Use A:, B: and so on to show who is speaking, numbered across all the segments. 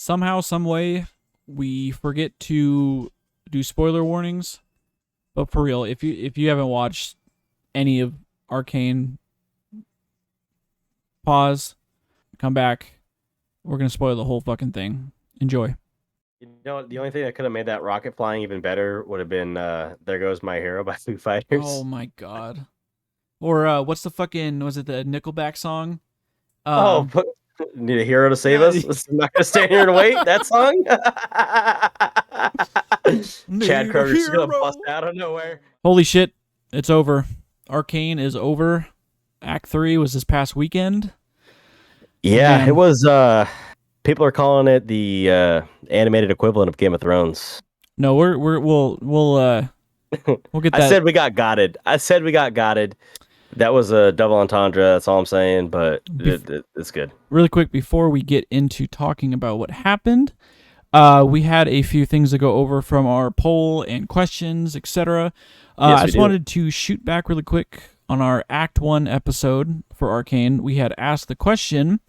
A: somehow, some way, we forget to do spoiler warnings. But for real, if you haven't watched any of Arcane, pause, come back. We're gonna spoil the whole fucking thing. Enjoy.
B: You know, the only thing that could have made that rocket flying even better would have been "There Goes My Hero" by Foo Fighters.
A: Oh my god. Or was it the Nickelback song?
B: Need a hero to save us? I'm not gonna stand here and wait. That song. Chad Kroger's just gonna bust out of nowhere.
A: Holy shit! It's over. Arcane is over. Act 3 was this past weekend.
B: Yeah, it was. People are calling it the animated equivalent of Game of Thrones.
A: No, we'll get that.
B: I said we got gotted. That was a double entendre. That's all I'm saying, but it's good.
A: Really quick, before we get into talking about what happened, we had a few things to go over from our poll and questions, etc. I just wanted to shoot back really quick on our Act 1 episode for Arcane. We had asked the question,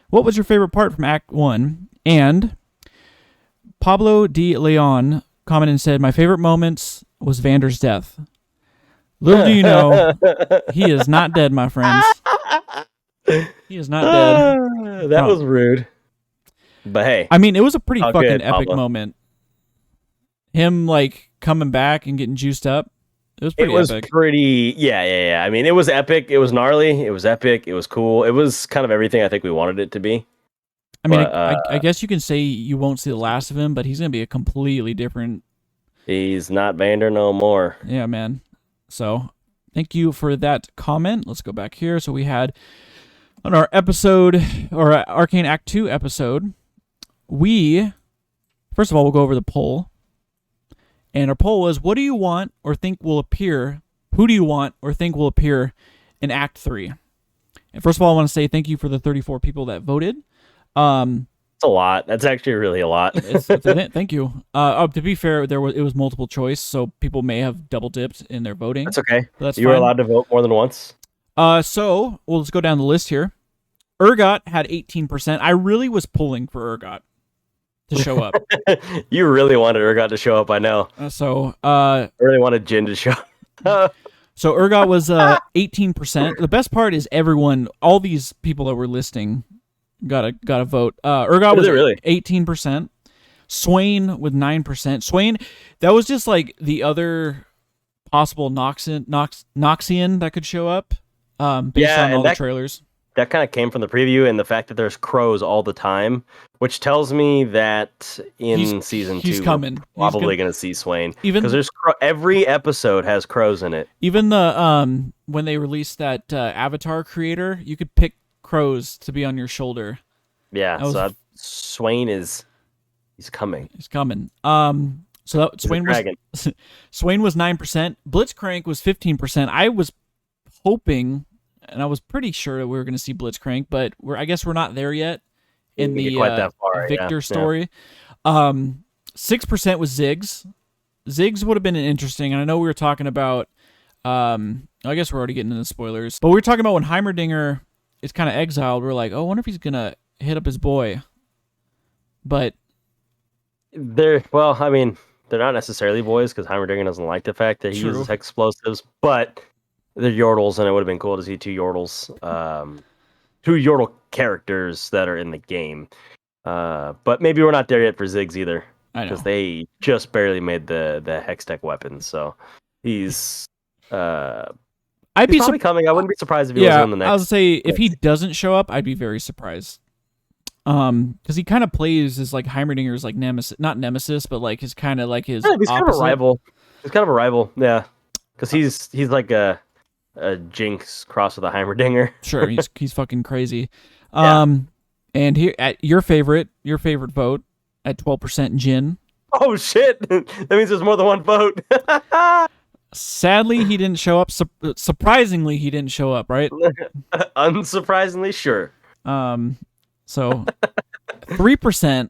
A: what was your favorite part from Act 1? And Pablo de Leon commented and said, my favorite moments was Vander's death. Little do you know, he is not dead, my friends. He is not dead.
B: That was rude. But hey.
A: I mean, it was a pretty fucking epic moment. Him, like, coming back and getting juiced up. It was pretty epic.
B: Yeah. I mean, it was epic. It was gnarly. It was epic. It was cool. It was kind of everything I think we wanted it to be.
A: I mean, I guess you can say you won't see the last of him, but he's going to be a completely different...
B: He's not Vander no more.
A: Yeah, man. So, thank you for that comment. Let's go back here. So, we had on our episode, or Arcane Act 2 episode, first of all, we'll go over the poll. And our poll was, what do you want or think will appear? Who do you want or think will appear in Act 3? And first of all, I want to say thank you for the 34 people that voted.
B: It's a lot. That's actually really a lot.
A: Thank you. To be fair, it was multiple choice, so people may have double dipped in their voting.
B: That's okay.
A: You
B: were allowed to vote more than once.
A: So let's go down the list here. Urgot had 18%. I really was pulling for Urgot to show up.
B: You really wanted Urgot to show up, I know.
A: I
B: really wanted Jin to show up.
A: So Urgot was 18%. The best part is all these people that were listing got a vote. Urgot was really 18%. Swain with 9%. Swain, that was just like the other possible Noxian that could show up based on all the trailers.
B: That kind of came from the preview and the fact that there's crows all the time, which tells me that in season 2
A: coming.
B: We're probably going to see Swain, because there's every episode has crows in it.
A: Even the when they released that Avatar creator, you could pick crows to be on your shoulder.
B: Yeah, Swain he's coming.
A: He's coming. So Swain was 9%. Blitzcrank was 15%. I was hoping, and I was pretty sure that we were going to see Blitzcrank, but I guess we're not there yet in the Victor story. 6% was Ziggs. Ziggs would have been interesting, and I know we were talking about, I guess we're already getting into spoilers, but we were talking about when Heimerdinger is kind of exiled. We're like, oh, I wonder if he's going to hit up his boy. But
B: they're not necessarily boys, because Heimerdinger doesn't like the fact that he uses explosives, but they're Yordles, and it would have been cool to see two Yordles, two Yordle characters that are in the game. But maybe we're not there yet for Ziggs either, because they just barely made the Hextech weapons. So he's probably coming. I wouldn't be surprised if he was in the next.
A: I would say if he doesn't show up, I'd be very surprised. Because he kind of plays as like Heimerdinger's like nemesis, not nemesis, but like his kind of like his.
B: Yeah, he's kind of a rival. He's kind of a rival, yeah. Because he's like a Jinx crossed with a Heimerdinger.
A: Sure, he's fucking crazy. And here at your favorite vote at 12%, Jin.
B: Oh shit! That means there's more than one vote.
A: Sadly, he didn't show up. Surprisingly, he didn't show up. Right?
B: Unsurprisingly, sure.
A: So 3%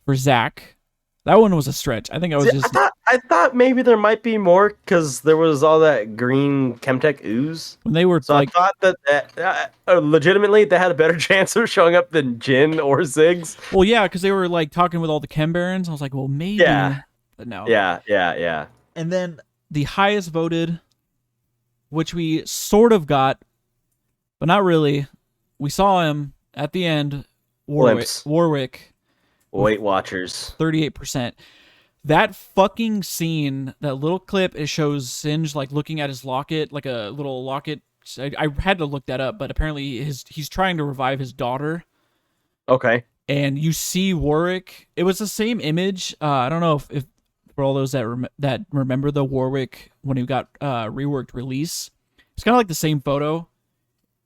A: for Zach. That one was a stretch. I think I was just.
B: I thought maybe there might be more because there was all that green Chemtech ooze.
A: When they were
B: so I thought that legitimately they had a better chance of showing up than Jin or Ziggs.
A: Well, yeah, because they were like talking with all the Chem Barons. I was like, well, maybe.
B: Yeah.
A: But no.
B: Yeah.
A: And then the highest voted, which we sort of got, but not really. We saw him at the end. Warwick.
B: Weight Watchers.
A: 38%. That fucking scene, that little clip, it shows Singe like looking at his locket, like a little locket. I had to look that up, but apparently he's trying to revive his daughter.
B: Okay.
A: And you see Warwick. It was the same image. I don't know if for all those that remember the Warwick when he got reworked release, it's kind of like the same photo.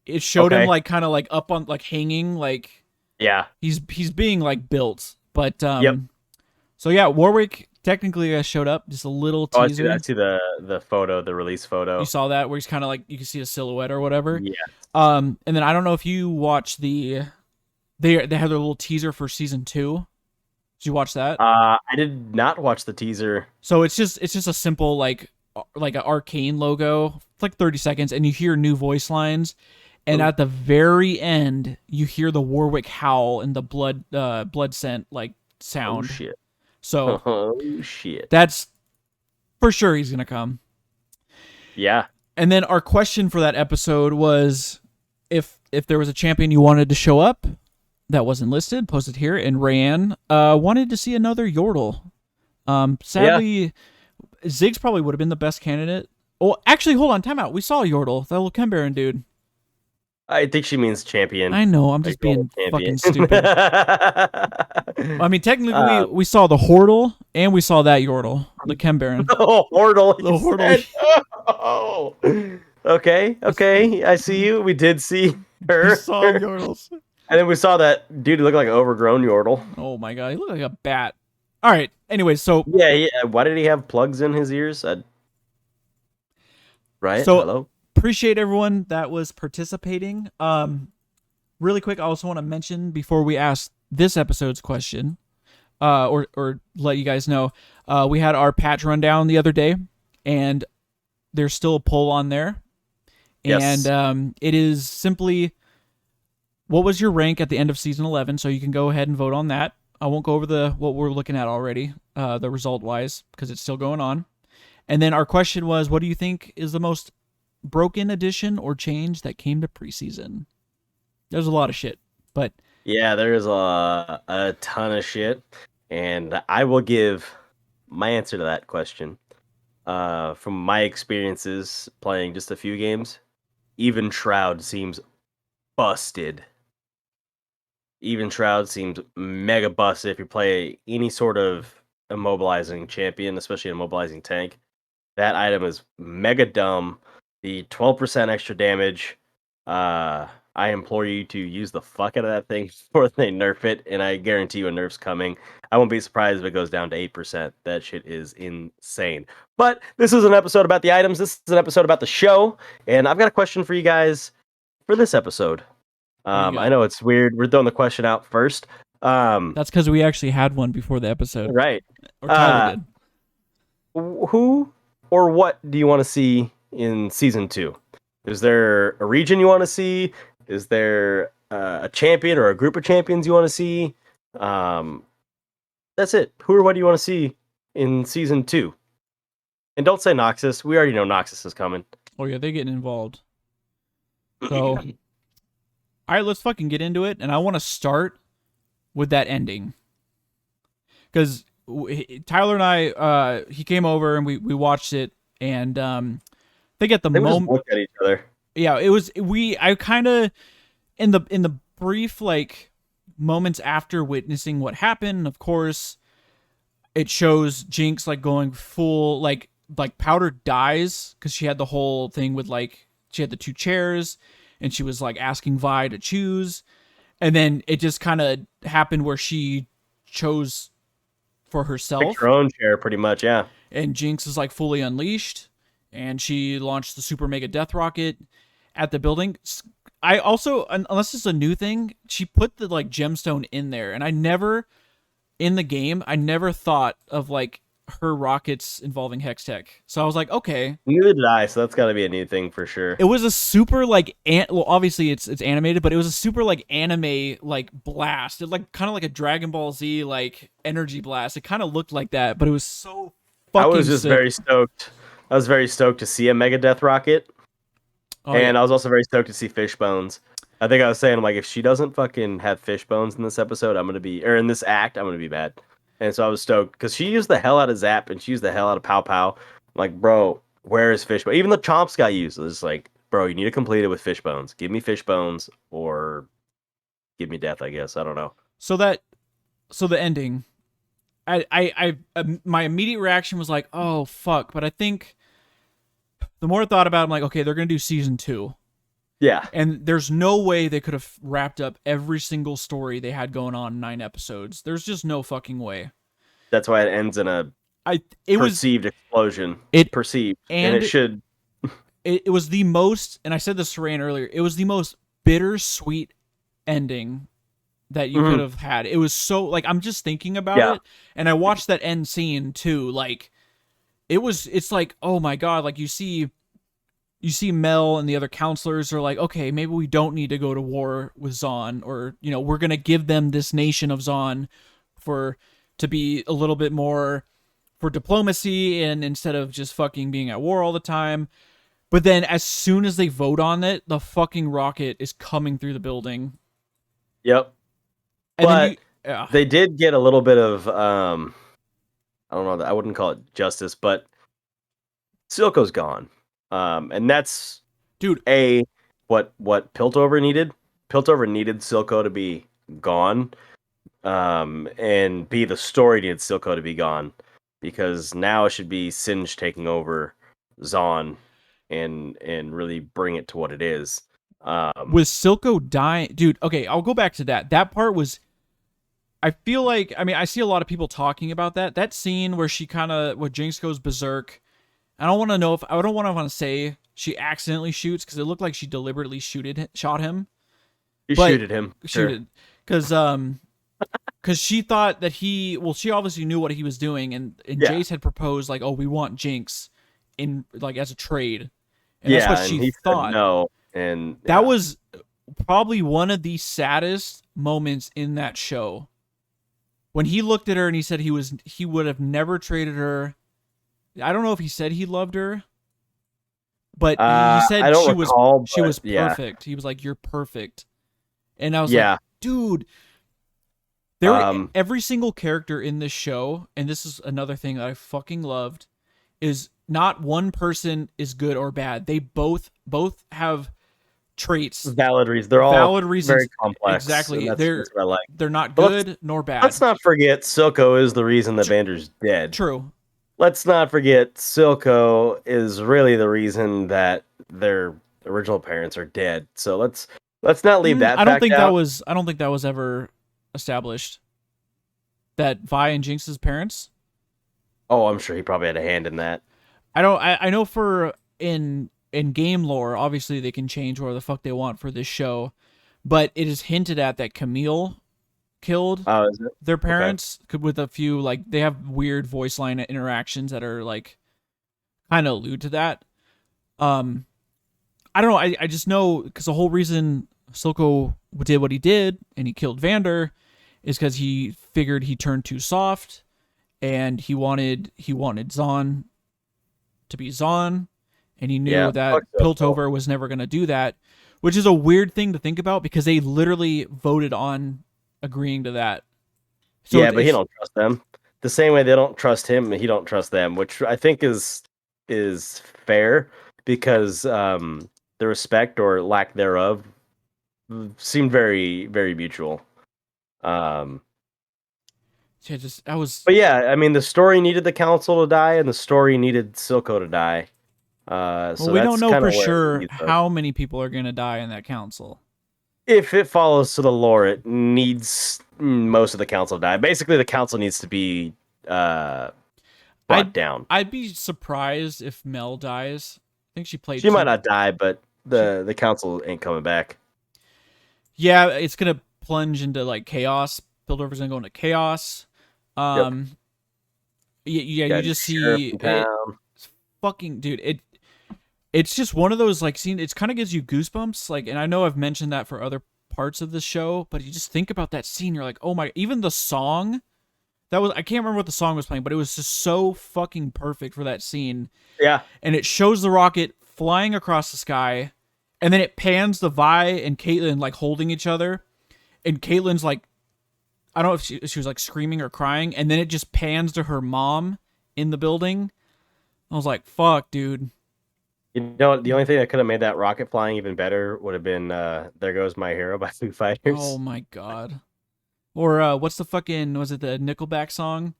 A: It showed him like kind of like up on like hanging like.
B: Yeah.
A: He's being like built, but So yeah, Warwick technically showed up. Just a little teaser.
B: I see the photo, the release photo.
A: You saw that where he's kind of like you can see a silhouette or whatever.
B: Yeah.
A: And then I don't know if you watched they had their little teaser for season 2. Did you watch that?
B: I did not watch the teaser.
A: So it's just a simple like an Arcane logo. It's like 30 seconds, and you hear new voice lines. And at the very end, you hear the Warwick howl and the blood scent like sound.
B: Oh shit!
A: So
B: oh shit!
A: That's for sure he's gonna come.
B: Yeah.
A: And then our question for that episode was, if there was a champion you wanted to show up that wasn't listed, posted here. And Rayanne wanted to see another Yordle. Sadly, Ziggs probably would have been the best candidate. Oh, actually, hold on, time out. We saw Yordle, that little Chem Baron dude.
B: I think she means champion.
A: I know, I'm just being fucking stupid. I mean, technically, we saw the Hordle, and we saw that Yordle, the Chem Baron.
B: Oh, Hordle.
A: The Hordle.
B: Oh. Okay. I see you. We did see her.
A: We saw Yordles.
B: And then we saw that dude look like an overgrown Yordle.
A: Oh my god, he looked like a bat. All right, anyway, so...
B: Yeah. Why did he have plugs in his ears? Right?
A: So,
B: hello?
A: Appreciate everyone that was participating. Really quick, I also want to mention before we ask this episode's question, or let you guys know, we had our patch rundown the other day, and there's still a poll on there.
B: Yes.
A: And it is simply, what was your rank at the end of season 11? So you can go ahead and vote on that. I won't go over what we're looking at already, the result wise, because it's still going on. And then our question was, what do you think is the most broken addition or change that came to preseason? There's a lot of shit, but
B: yeah, there's a ton of shit, and I will give my answer to that question. From my experiences playing just a few games, even Shroud seems busted. Even Shroud seems mega busted if you play any sort of immobilizing champion, especially an immobilizing tank. That item is mega dumb. The 12% extra damage, I implore you to use the fuck out of that thing before they nerf it, and I guarantee you a nerf's coming. I won't be surprised if it goes down to 8%. That shit is insane. But this is an episode about the items. This is an episode about the show, and I've got a question for you guys for this episode. I know it's weird. We're throwing the question out first.
A: That's because we actually had one before the episode.
B: Right.
A: Or Tyler did.
B: Who or what do you want to see in season 2? Is there a region you want to see? Is there a champion or a group of champions you want to see? That's it. Who or what do you want to see in season 2? And don't say Noxus. We already know Noxus is coming.
A: Oh yeah, they're getting involved. So, all right, let's fucking get into it. And I want to start with that ending. Because Tyler and I, he came over and we watched it, and I think at the moment,
B: looked at each other.
A: Yeah, it was I kind of in the brief like moments after witnessing what happened. Of course, it shows Jinx like going full like Powder dies because she had the whole thing with like she had the 2 chairs and she was like asking Vi to choose, and then it just kind of happened where she chose for herself.
B: Picked her own chair, pretty much, yeah.
A: And Jinx is like fully unleashed, and she launched the Super Mega Death Rocket at the building. I also, unless it's a new thing, she put the like gemstone in there, and I never in the game, I never thought of like her rockets involving hex tech. So I was like, okay.
B: Neither did I, so that's got to be a new thing for sure.
A: It was a super like well, obviously it's animated, but it was a super like anime like blast. It like kind of like a Dragon Ball Z like energy blast. It kind of looked like that, but it was so
B: I
A: fucking
B: was just
A: sick.
B: very stoked. I was very stoked to see a Mega Death rocket,
A: Oh
B: and
A: yeah.
B: I was also very stoked to see Fishbones. I think I was saying, I'm like, if she doesn't fucking have Fishbones in this episode, I'm gonna be, or in this act, I'm gonna be mad. And so I was stoked because she used the hell out of Zap and she used the hell out of Pow Pow. Like, bro, where is Fishbone? Even the Chomps got used. It's like, bro, you need to complete it with Fishbones. Give me Fishbones or give me death. I guess I don't know.
A: So the ending, my immediate reaction was like, oh fuck. But I think the more I thought about it, I'm like, okay, they're gonna do season 2.
B: Yeah,
A: And there's no way they could have wrapped up every single story they had going on in 9 episodes. There's just no fucking way.
B: that's why it ends in a
A: It
B: perceived explosion.
A: it
B: Perceived, and
A: and
B: it should.
A: it was the most, and I said this to Rain earlier, it was the most bittersweet ending that you could have had. It was so like, I'm just thinking about it, and I watched that end scene too. Like it's like, oh my god, like you see Mel and the other counselors are like, okay, maybe we don't need to go to war with Zon, or we're gonna give them this nation of Zon to be a little bit more for diplomacy, and instead of just fucking being at war all the time. But then as soon as they vote on it, the fucking rocket is coming through the building.
B: Yep.
A: And
B: but
A: then
B: they did get a little bit of I don't know, I wouldn't call it justice, but Silco's gone. And that's
A: dude,
B: what Piltover needed. Piltover needed Silco to be gone. And B, the story needed Silco to be gone. Because now it should be Singe taking over Zon and really bring it to what it is.
A: with Silco dying, dude. Okay, I'll go back to that. That part was. I feel like, I mean, I see a lot of people talking about that scene where where Jinx goes berserk. I don't want to say she accidentally shoots, because it looked like she deliberately shot him.
B: You shooted him, sure.
A: Because she thought that she obviously knew what he was doing, and Jace had proposed like, oh, we want Jinx in like as a trade, and that's what she thought.
B: No, and
A: that was probably one of the saddest moments in that show. When he looked at her and he said he would have never traded her. I don't know if he said he loved her, but he said she was perfect. He was like, "You're perfect," and I was like, "Dude." Every single character in this show, and this is another thing that I fucking loved, is not one person is good or bad. They both have traits,
B: valid reasons. They're all valid reasons, very complex.
A: Exactly, that's what I like. They're not
B: but
A: good nor bad.
B: Let's not forget Silco is the reason that Vander's dead.
A: True.
B: Let's not forget Silco is really the reason that their original parents are dead. So let's not leave that.
A: I don't think that was ever established. That Vi and Jinx's parents.
B: Oh, I'm sure he probably had a hand in that.
A: I know for in game lore, obviously they can change whatever the fuck they want for this show, but it is hinted at that Camille killed their parents with a few, like, they have weird voice line interactions that are like kind of allude to that. I don't know. I just know because the whole reason Silco did what he did and he killed Vander is because he figured he turned too soft, and he wanted Zon to be Zon, and he knew that Piltover was never going to do that, which is a weird thing to think about because they literally voted on agreeing to that.
B: So but he don't trust them. The same way they don't trust him, he don't trust them, which I think is fair because the respect or lack thereof seemed very, very mutual. But yeah, I mean, the story needed the council to die, and the story needed Silco to die. So
A: we don't know for sure how many people are going to die in that council.
B: If it follows to the lore, it needs most of the council to die. Basically, the council needs to be brought down.
A: I'd be surprised if Mel dies. I think she played.
B: She might not die, but the council ain't coming back.
A: Yeah, it's gonna plunge into like chaos. Piltover's gonna go into chaos.
B: Yep.
A: Yeah,
B: Got
A: you
B: your
A: just
B: sheriff
A: see
B: in
A: it.
B: town.
A: Fucking dude, it's just one of those like scene. It kind of gives you goosebumps. Like, and I know I've mentioned that for other parts of the show, but you just think about that scene. You're like, oh my! Even the song that was, I can't remember what the song was playing, but it was just so fucking perfect for that scene.
B: Yeah.
A: And it shows the rocket flying across the sky, and then it pans to Vi and Caitlyn like holding each other, and Caitlyn's like, I don't know if she was like screaming or crying, and then it just pans to her mom in the building. I was like, fuck, dude.
B: You know, the only thing that could have made that rocket flying even better would have been "There Goes My Hero" by Foo
A: Oh
B: Fighters.
A: my god. Or what's the fucking, was it the Nickelback song?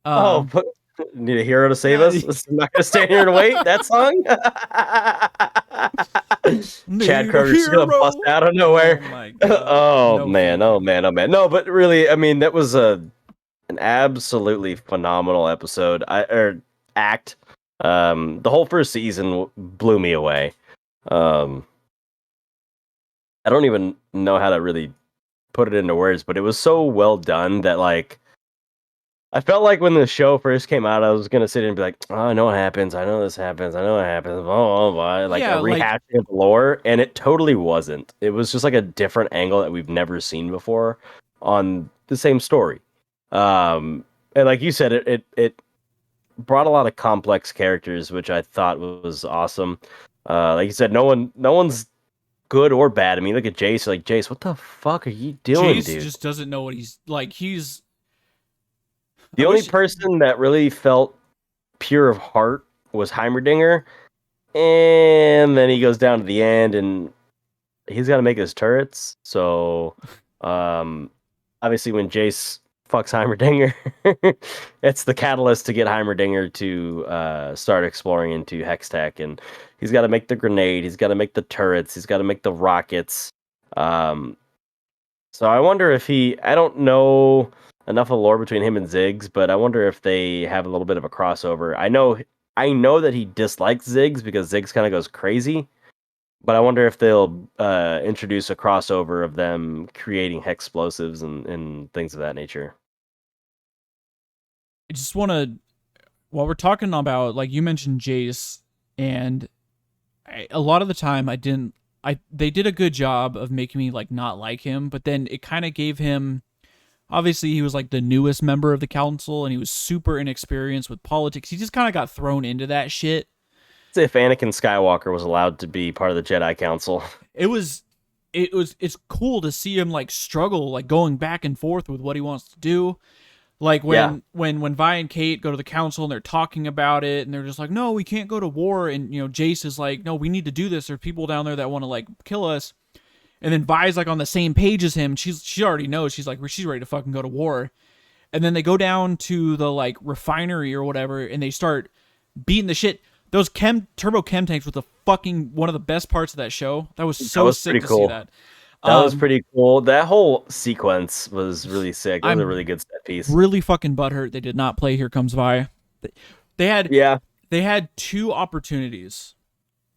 B: Oh,
A: Um
B: but need a hero to save
A: yeah,
B: us? I'm not gonna stand here and wait. That song. Chad
A: need a
B: Kroger's just gonna bust
A: hero.
B: out of
A: Oh
B: nowhere.
A: my god.
B: Oh
A: No,
B: man,
A: thank
B: oh
A: you.
B: man, oh man. No, but really, I mean, that was an absolutely phenomenal episode. Act. The whole first season blew me away. Um, I don't even know how to really put it into words, but it was so well done that like I felt like when the show first came out, I was gonna sit and be like, "Oh, I know what happens. I know this happens. I know what happens." Like a
A: Yeah, like
B: rehashing of the lore, and it totally wasn't. It was just like a different angle that we've never seen before on the same story. Um, and like you said, it brought a lot of complex characters, which I thought was awesome. Like you said, no one's good or bad. I mean, look at Jace. Like Jace, what the fuck are you doing,
A: Jace
B: dude?
A: just doesn't know what he's like. I
B: The only
A: wish.
B: person that really felt pure of heart was Heimerdinger, and then he goes down to the end, and he's got to make his turrets. So, um, obviously, when Jace fucks Heimerdinger, it's the catalyst to get Heimerdinger to start exploring into Hextech, and he's got to make the grenade, he's got to make the turrets, he's got to make the rockets. Um, so I wonder if I don't know enough of the lore between him and Ziggs, but I wonder if they have a little bit of a crossover. I know that he dislikes Ziggs because Ziggs kind of goes crazy, but I wonder if they'll introduce a crossover of them creating explosives and things of that nature.
A: I just want to, while we're talking about, like you mentioned Jace, and a lot of the time I didn't. They did a good job of making me like not like him, but then it kind of gave him. Obviously, he was like the newest member of the council, and he was super inexperienced with politics. He just kind of got thrown into that shit.
B: It's if Anakin Skywalker was allowed to be part of the Jedi Council.
A: It was, it's cool to see him like struggle, like going back and forth with what he wants to do. Like
B: Yeah,
A: when Vi and Kate go to the council and they're talking about it, and they're just like, no, we can't go to war, and Jace is like, no, we need to do this. There's people down there that want to like kill us. And then Vi's like on the same page as him. She already knows. She's ready to fucking go to war. And then they go down to the like refinery or whatever, and they start beating the shit. Those turbo chem tanks were the fucking one of the best parts of that show. That was
B: that
A: so
B: was
A: sick
B: pretty
A: to see
B: cool.
A: that.
B: That was
A: Um,
B: pretty cool. That whole sequence was really sick. That was a
A: I'm
B: really good set piece.
A: really fucking butthurt they did not play Here Comes Vi. They had
B: Yeah,
A: they had two opportunities.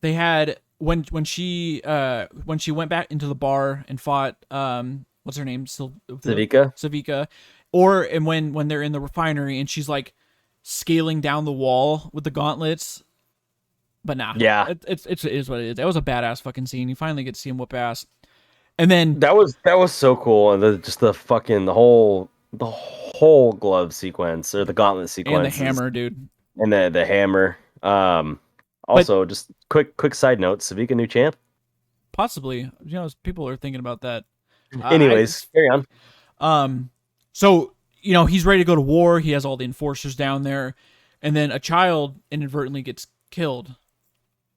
A: They had when she went back into the bar and fought what's her name,
B: Savika.
A: Savika, or and when they're in the refinery and she's like scaling down the wall with the gauntlets. But nah,
B: Yeah,
A: it is what it is. That was a badass fucking scene. You finally get to see him whoop ass, and then
B: that was so cool, and just the fucking the whole glove sequence or the gauntlet
A: and the
B: sequences
A: hammer, dude.
B: and the hammer.
A: But
B: Also, just quick side note: Savika new champ.
A: possibly, people are thinking about that. I
B: Anyways, carry on.
A: So he's ready to go to war. He has all the enforcers down there, and then a child inadvertently gets killed,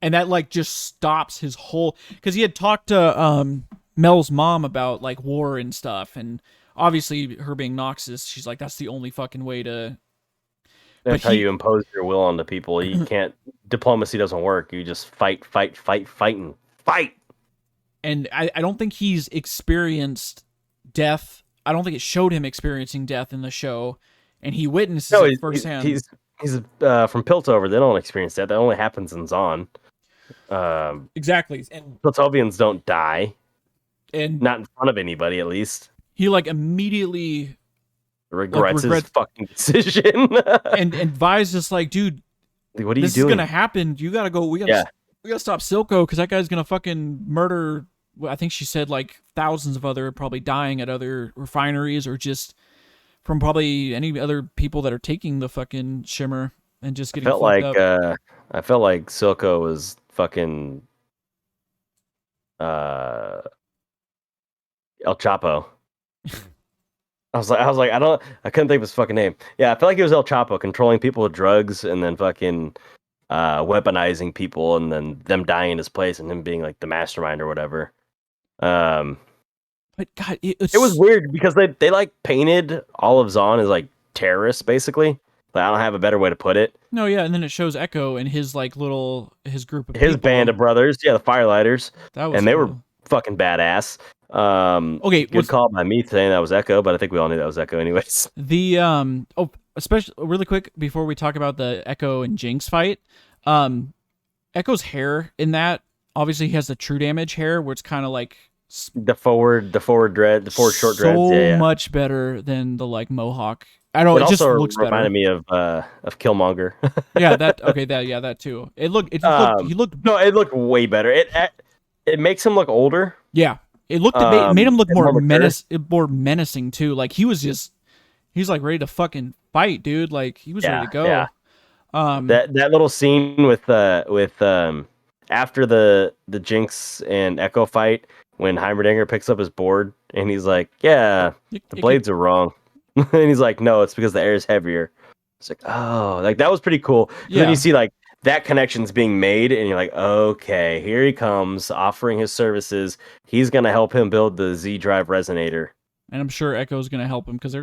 A: and that like just stops his whole, because he had talked to Mel's mom about like war and stuff, and obviously her being Noxus, she's like, that's the only fucking way to. But
B: That's how
A: he
B: you impose your will onto people. You can't. Diplomacy doesn't work. You just fight, and fight.
A: and I don't think he's experienced death. I don't think it showed him experiencing death in the show, and he witnesses
B: No,
A: it firsthand.
B: he's from Piltover. They don't experience that. That only happens in Zon.
A: Exactly, and
B: Piltovians don't die.
A: and
B: Not in front of anybody, at least.
A: he like immediately
B: regrets his fucking decision.
A: and Vi's just like, dude,
B: what are you doing?
A: This is gonna happen. You gotta go. We gotta stop Silco because that guy's gonna fucking murder. I think she said like thousands of other probably dying at other refineries or just from probably any other people that are taking the fucking shimmer and just getting fucked up.
B: I felt like Silco was fucking El Chapo. I was like, I couldn't think of his fucking name. Yeah, I felt like it was El Chapo controlling people with drugs and then fucking weaponizing people and then them dying in his place and him being like the mastermind or whatever.
A: But God,
B: it was weird because they like painted all of Zahn as like terrorists basically. Like, I don't have a better way to put it.
A: No, yeah, and then it shows Echo and his like his group of
B: his
A: people.
B: Band of brothers, the Firelighters. And they were fucking badass.
A: Okay,
B: good call by me saying that was Echo, but I think we all knew that was Echo anyways.
A: The especially really quick before we talk about the Echo and Jinx fight, Echo's hair in that obviously he has the true damage hair where it's kind of like
B: the forward short dreads.
A: So much better than the like mohawk. I don't. It just looks better.
B: Reminded me of Killmonger.
A: that too. He
B: looked way better. It makes him look older.
A: Yeah. It made him look more menacing too. Like he's like ready to fucking fight, dude. Like he was ready to go.
B: Yeah. That little scene with after the Jinx and Echo fight when Heimerdinger picks up his board and he's like, "Yeah, the blades are wrong," and he's like, "No, it's because the air is heavier." It's like, oh, like that was pretty cool. Yeah. Then you see like that connection's being made, and you're like, okay, here he comes, offering his services. He's gonna help him build the Z Drive resonator,
A: and I'm sure Echo's gonna help him because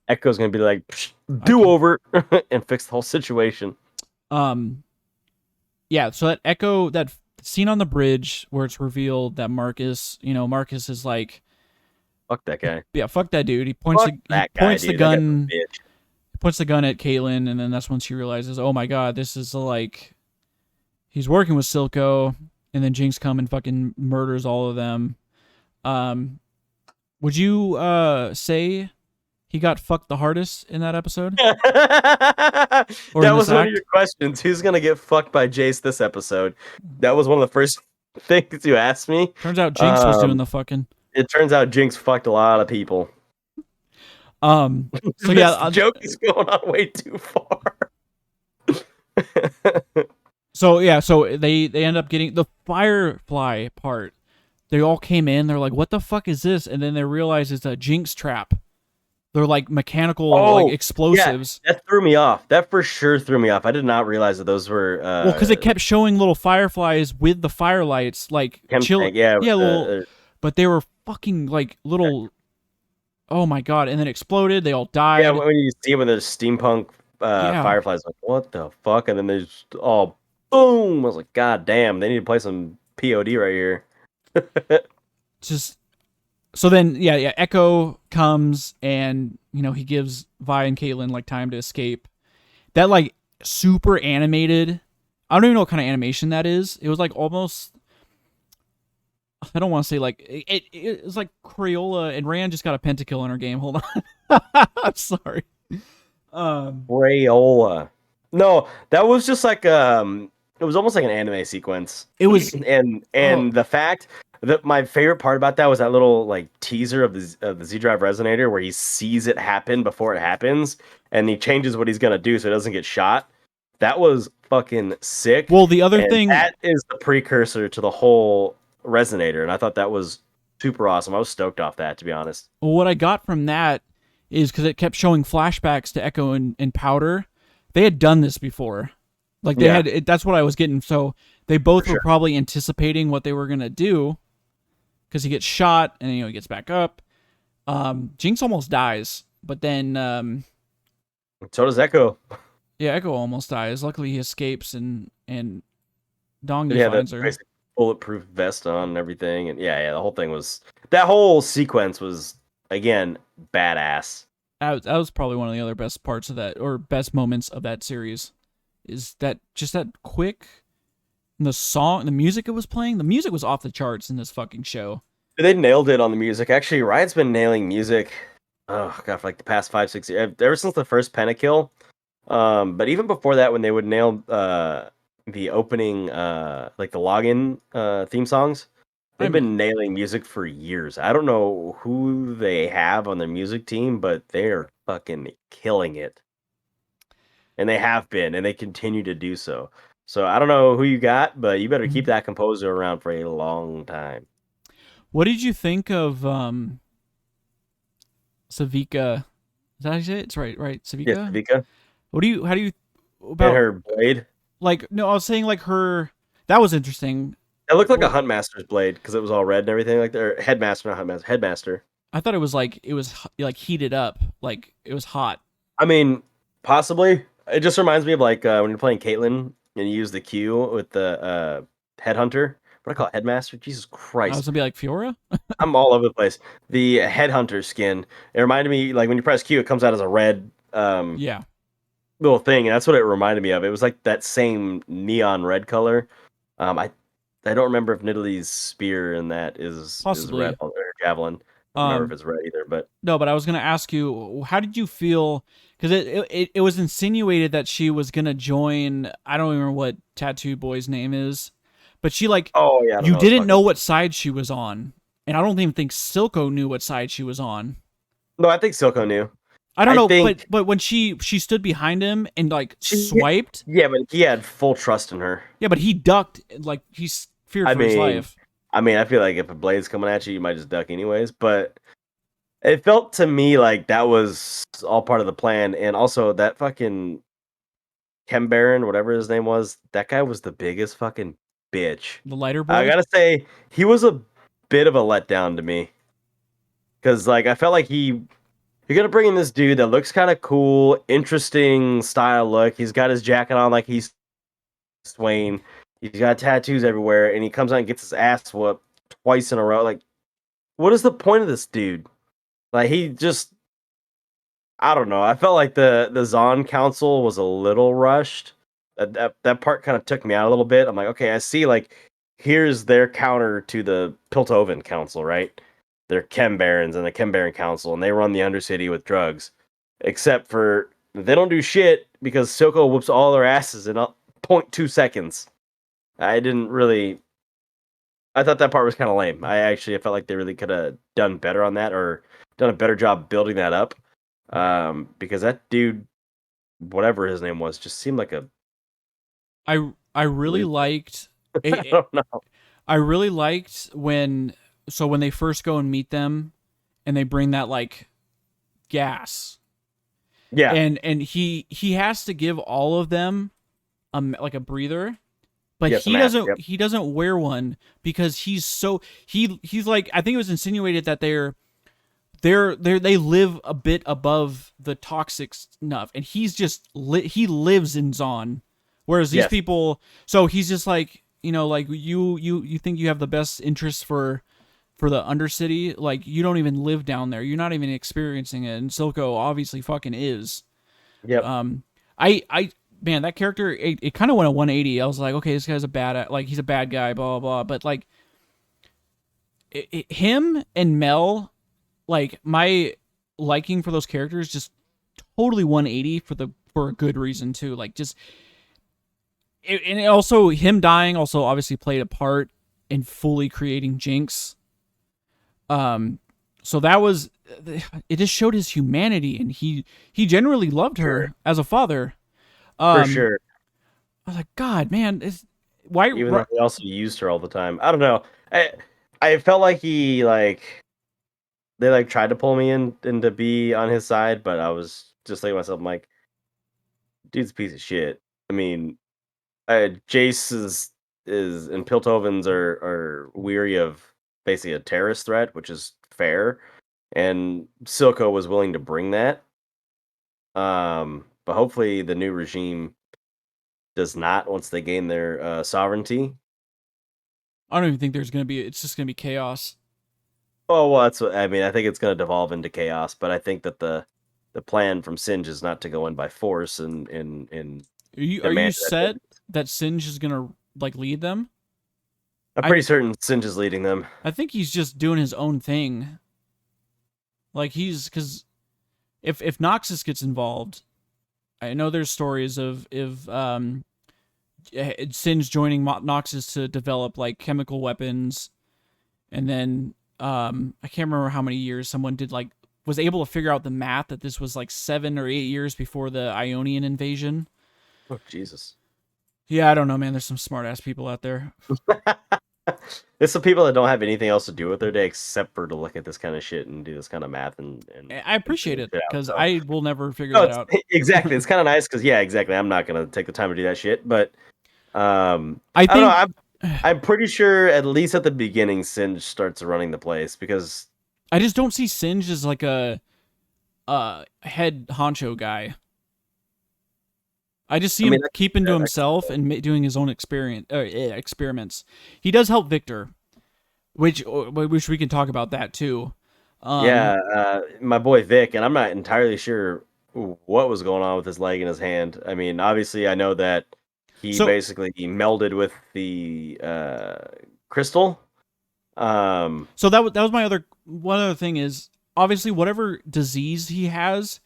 B: Echo's gonna be like, do over and fix the whole situation.
A: Yeah. So that Echo, that scene on the bridge where it's revealed that Marcus is like,
B: fuck that guy.
A: Yeah, fuck that dude. He points the gun. Puts the gun at Caitlyn, and then that's when she realizes, oh my god, this is like he's working with Silco, and then Jinx come and fucking murders all of them. Would you say he got fucked the hardest in that episode?
B: That was one of your questions. Who's gonna get fucked by Jace this episode? That was one of the first things you asked me.
A: Turns out Jinx was doing the fucking.
B: It turns out Jinx fucked a lot of people.
A: So yeah,
B: joke is going on way too far.
A: So they end up getting the Firefly part. They all came in. They're like, "What the fuck is this?" And then they realize it's a Jinx trap. They're like mechanical like explosives.
B: Yeah, that threw me off. That for sure threw me off. I did not realize that those were.
A: Well, because it kept showing little fireflies with the firelights, like but they were fucking like little. Oh my god! And then exploded. They all died.
B: Yeah, when you see when there's steampunk fireflies, like what the fuck? And then they just all boom. I was like, god damn! They need to play some POD right here.
A: Just so then, Echo comes and he gives Vi and Caitlyn like time to escape. That like super animated. I don't even know what kind of animation that is. It was like almost. I don't want to say like it was like Crayola, and Rand just got a pentakill in her game. Hold on. I'm sorry.
B: Crayola. No, that was just like it was almost like an anime sequence.
A: It was
B: and the fact that my favorite part about that was that little like teaser of the Z Drive resonator where he sees it happen before it happens and he changes what he's gonna do so it doesn't get shot. That was fucking sick.
A: Well, the other thing
B: that is the precursor to the whole resonator, and I thought that was super awesome. I was stoked off that, to be honest.
A: Well, what I got from that is because it kept showing flashbacks to Echo and Powder. They had done this before, like they had. That's what I was getting. So they both were probably anticipating what they were gonna do, because he gets shot and he gets back up. Jinx almost dies, but then
B: so does Echo.
A: Yeah, Echo almost dies. Luckily, he escapes and Dongi finds her.
B: Bulletproof vest on and everything, and the whole sequence was again badass.
A: That was probably one of the other best parts of that, or best moments of that series, is that just that quick. And the music it was playing, the music was off the charts in this fucking show.
B: They nailed it on the music. Actually, Riot's been nailing music oh god, for like the past 5 6 years, ever since the first Pentakill. But even before that, when they would nail the opening like the login theme songs,
A: I
B: they've
A: mean,
B: been nailing music for years. I don't know who they have on their music team, but they're fucking killing it. And they have been, and they continue to do so. So I don't know who you got, but you better keep
A: mhm.
B: that composer around for a long time.
A: What did you think of Savika? Is that how you say it? It's right, right,
B: Yes,
A: Savika.
B: Vika
A: How do you
B: and
A: about
B: her blade.
A: like? No, I was saying like her. That was interesting.
B: It looked like a
A: What
B: Huntmaster's blade because it was all red and everything. Like their headmaster, not Huntmaster, headmaster.
A: I thought it was like like heated up, like it was hot.
B: I mean, possibly. It just reminds me of like when you're playing Caitlyn and you use the Q with the headhunter. What do I call it? Headmaster? Jesus
A: I was
B: Christ.
A: gonna be like Fiora.
B: I'm all over the place. The headhunter skin. It reminded me like when you press Q, it comes out as a red
A: Yeah,
B: little thing, and that's what it reminded me of. It was like that same neon red color. I don't remember if Nidalee's spear in that is red
A: possibly.
B: or javelin. I don't remember if
A: Um,
B: it's red either, but
A: no, but I was gonna ask you, how did you feel? Because it was insinuated that she was gonna join. I don't remember what Tattoo Boy's name is, but she like
B: oh yeah, I don't
A: you
B: know his
A: didn't
B: fucking.
A: know what side she was on, and I don't even think Silco knew what side she was on.
B: No, I think Silco knew.
A: I don't
B: I
A: know,
B: think
A: but when she stood behind him and like
B: she,
A: swiped,
B: yeah, but he had full trust in her.
A: yeah, but he ducked like he's feared
B: I
A: for his
B: mean,
A: life.
B: I feel like if a blade's coming at you, you might just duck anyways. But it felt to me like that was all part of the plan, and also that fucking Kem Baron, whatever his name was, that guy was the biggest fucking bitch.
A: The lighter
B: I
A: boy.
B: gotta say, he was a bit of a letdown to me because like I felt like you're gonna bring in this dude that looks kind of cool, interesting style look. He's got his jacket on like he's Swain. He's got tattoos everywhere, and he comes out and gets his ass whooped twice in a row. Like, what is the point of this dude? Like, he just, I don't know. I felt like the Zon Council was a little rushed. That part kind of took me out a little bit. I'm like, okay, I see. Like, here's their counter to the Piltover Council, right? They're Chem Barons and the Chem Baron Council, and they run the Undercity with drugs. Except for they don't do shit because Silco whoops all their asses in 0.2 seconds. I didn't really. I thought that part was kind of lame. I felt like they really could have done better on that or done a better job building that up. Because that dude, whatever his name was, just seemed like a
A: I really
B: loser.
A: liked
B: I
A: it,
B: don't know.
A: I really liked when they first go and meet them and they bring that like gas
B: Yeah.
A: and he has to give all of them like a breather, but
B: Yes, mask. Yep.
A: he doesn't wear one because he's like I think it was insinuated that they live a bit above the toxic stuff and he's just he lives in Zon, whereas these
B: Yes.
A: people, so he's just like, you know, like you think you have the best interests for the Undercity, like you don't even live down there, you're not even experiencing it, and Silco obviously fucking is.
B: Yep.
A: um I man, that character, it kind of went a 180. I was like, okay, this guy's a bad, like he's a bad guy, blah blah blah, but like him and Mel, like my liking for those characters just totally 180 for a good reason too. Like just and also him dying also obviously played a part in fully creating Jinx. Um, so that was, it just showed his humanity, and he generally loved
B: Sure.
A: her as a father.
B: For
A: Um,
B: sure.
A: I was like, God, man, why?
B: Even though he also used her all the time. I don't know. I felt like he like they like tried to pull me in to be on his side, but I was just thinking to myself, I'm like, dude's a piece of shit. I mean, Jace is and Piltovens are weary of basically a terrorist threat, which is fair, and Silco was willing to bring that. But hopefully the new regime does not once they gain their sovereignty.
A: I don't even think there's gonna be. It's just gonna be chaos.
B: Oh well, that's what I mean. I think it's going to devolve into chaos, but I think that the plan from Singe is not to go in by force and
A: Are you
B: demand that.
A: set that Singe is gonna like lead them?
B: I'm
A: I
B: pretty certain Singe is leading them.
A: I think he's just doing his own thing. Like he's because if Noxus gets involved, I know there's stories of if Singe joining Noxus to develop like chemical weapons, and then I can't remember how many years someone did like was able to figure out the math that this was like 7 or 8 years before the Ionian invasion.
B: Oh Jesus.
A: Yeah, I don't know, man. There's some smart ass people out there.
B: It's the people that don't have anything else to do with their day except for to look at this kind of shit and do this kind of math and
A: I appreciate it because
B: so.
A: I will never figure
B: No,
A: that out.
B: exactly. It's kind of nice because yeah, exactly. I'm not gonna take the time to do that shit, but
A: I
B: I don't know.
A: think
B: I'm pretty sure at least at the beginning, Singe starts running the place because
A: I just don't see Singe as like a head honcho guy. I just see him keeping to himself and doing his own experiments. He does help Victor, which we can talk about that too.
B: My boy Vic, and I'm not entirely sure what was going on with his leg and his hand. I mean, obviously, I know that he basically melded with the crystal.
A: So that was my one other thing is obviously whatever disease he has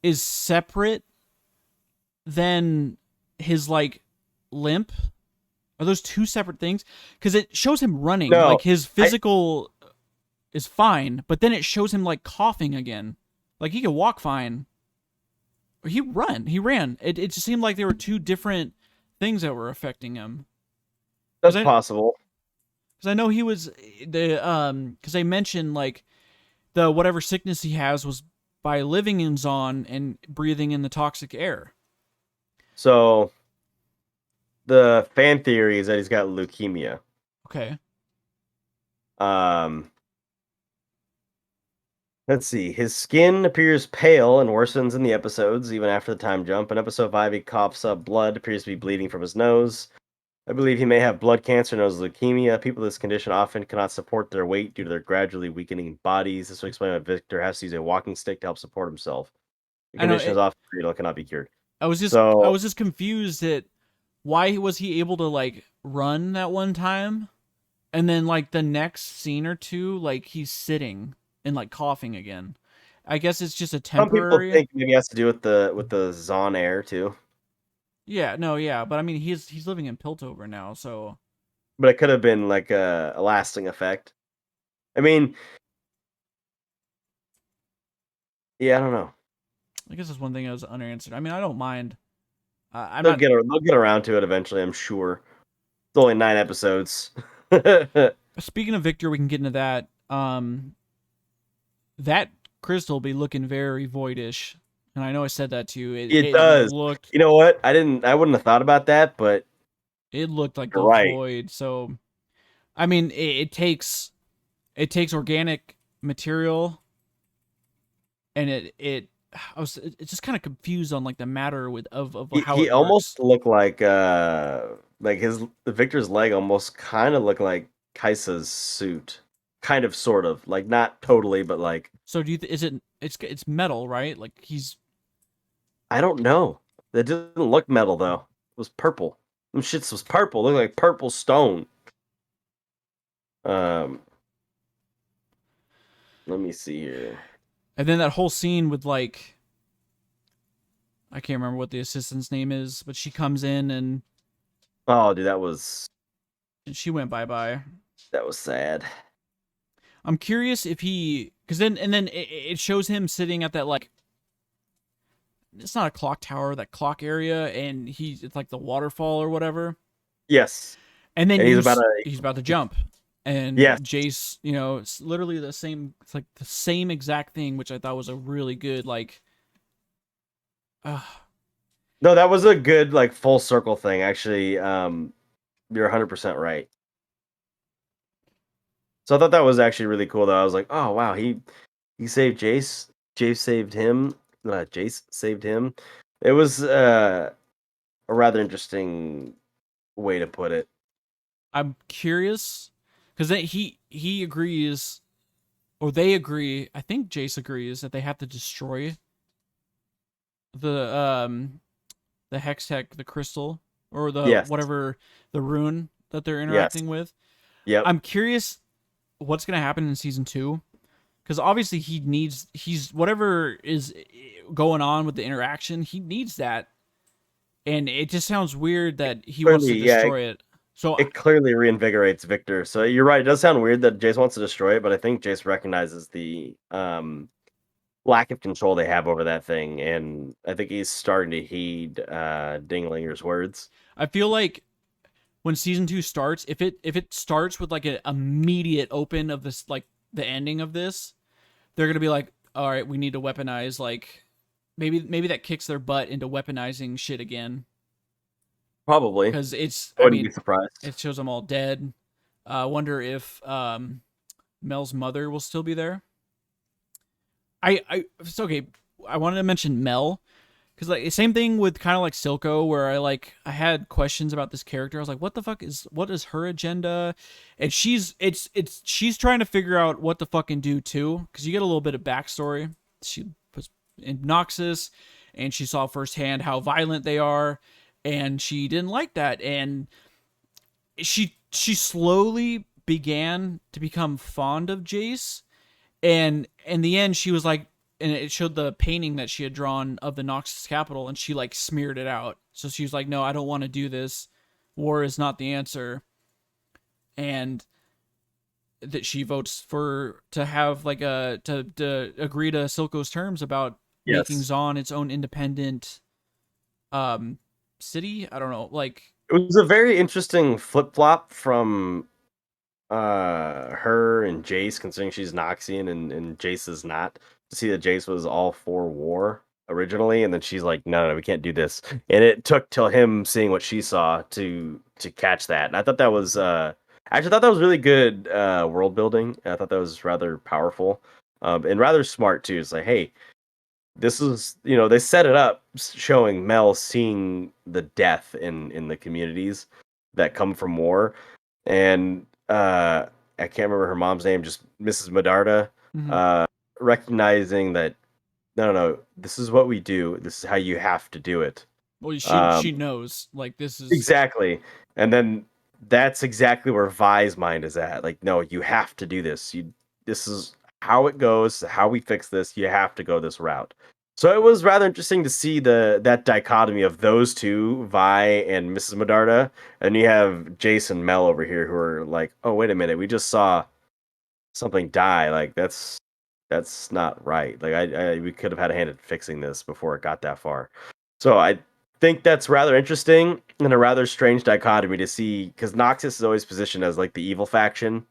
A: is separate than his like limp. Are those two separate things? Because it shows him running, like his physical is fine, but then it shows him like coughing again. Like he could walk fine. Or he ran. It just seemed like there were two different things that were affecting him.
B: That's possible.
A: Because I know he was because they mentioned like the whatever sickness he has was by living in Zon and breathing in the toxic air.
B: So the fan theory is that he's got leukemia.
A: Okay.
B: Let's see. His skin appears pale and worsens in the episodes, even after the time jump. In episode 5, he coughs up blood, appears to be bleeding from his nose. I believe he may have blood cancer known as leukemia. People with this condition often cannot support their weight due to their gradually weakening bodies. This will explain why Victor has to use a walking stick to help support himself. The condition is often fatal, cannot be cured.
A: I was just confused at why was he able to like run that one time, and then like the next scene or two, like he's sitting and like coughing again. I guess it's just a temporary.
B: Some people think maybe it has to do with the Zon air too.
A: Yeah, no, yeah, but I mean he's living in Piltover now, so.
B: But it could have been like a lasting effect. I mean, yeah, I don't know.
A: I guess that's one thing that was unanswered. I mean, I don't mind.
B: They'll get around to it eventually, I'm sure. It's only 9 episodes.
A: Speaking of Victor, we can get into that. That crystal will be looking very voidish, and I know I said that to you.
B: It does. You know what? I wouldn't have thought about that, but
A: it looked like the void. So, I mean, it takes organic material, and it's just kind of confused on like the matter of how
B: he
A: it
B: almost looked like Victor's leg almost kind of looked like Kaisa's suit, kind of, sort of, like not totally, but like.
A: So do you? It's metal, right? Like
B: I don't know. That didn't look metal though. It was purple. Them shits was purple. Looked like purple stone. Let me see here.
A: And then that whole scene with like, I can't remember what the assistant's name is, but she comes in and.
B: Oh, dude, that was.
A: And she went bye-bye.
B: That was sad.
A: I'm curious if because then it shows him sitting at that like. It's not a clock tower, that clock area, and it's like the waterfall or whatever.
B: Yes.
A: And then he's about to jump. And
B: yes.
A: Jace, it's literally the same. It's like the same exact thing, which I thought was a really good like.
B: No, that was a good like full circle thing. Actually, you're 100% right. So I thought that was actually really cool. Though I was like, oh wow, he saved Jace. Jace saved him. Jace saved him. It was a rather interesting way to put it.
A: I'm curious because he agrees, or they agree. I think Jace agrees that they have to destroy the Hextech, the crystal, or the whatever the rune that they're interacting with.
B: Yep.
A: I'm curious what's gonna happen in season 2, because obviously he's whatever is going on with the interaction, he needs that, and it just sounds weird that he wants
B: Clearly,
A: to
B: yeah,
A: destroy it. So
B: it clearly reinvigorates Victor. So you're right. It does sound weird that Jace wants to destroy it, but I think Jace recognizes the lack of control they have over that thing, and I think he's starting to heed Dinglinger's words.
A: I feel like when season 2 starts, if it starts with like an immediate open of this, like the ending of this, they're gonna be like, all right, we need to weaponize, like maybe that kicks their butt into weaponizing shit again,
B: Probably.
A: because it's,
B: I
A: I
B: wouldn't be
A: mean,
B: surprised.
A: it shows them all dead. I wonder if Mel's mother will still be there. It's okay. I wanted to mention Mel, because like same thing with kind of like Silco, where I had questions about this character. I was like, what is her agenda? And she's trying to figure out what to fucking do too, because you get a little bit of backstory. She was in Noxus, and she saw firsthand how violent they are, and she didn't like that, and she slowly began to become fond of Jace, and in the end she was like, and it showed the painting that she had drawn of the Noxus capital, and she like smeared it out. So she was like, no, I don't want to do this. War is not the answer. And that she votes for to have like to agree to Silco's terms about making
B: Yes.
A: Zaun its own independent city. I don't know, like,
B: It was a very interesting flip flop from her and Jace, considering she's Noxian and Jace is not. To see that Jace was all for war originally, and then she's like, no, we can't do this. And it took till him seeing what she saw to catch that. And I thought that was actually thought that was really good world building. I thought that was rather powerful, and rather smart too. It's like, hey, this is, they set it up showing Mel seeing the death in the communities that come from war, and I can't remember her mom's name, just Mrs. Medarda,
A: mm-hmm.
B: uh, recognizing that no, this is what we do. This is how you have to do it.
A: Well, she knows, like, this is.
B: Exactly, and then that's exactly where Vi's mind is at. Like, no, you have to do this. This is how it goes. How we fix this. You have to go this route. So it was rather interesting to see that dichotomy of those two, Vi and Mrs. Medarda, and you have Jason Mel over here who are like, oh, wait a minute, we just saw something die. Like, that's not right. Like, we could have had a hand in fixing this before it got that far. So I think that's rather interesting and a rather strange dichotomy to see, because Noxus is always positioned as like the evil faction,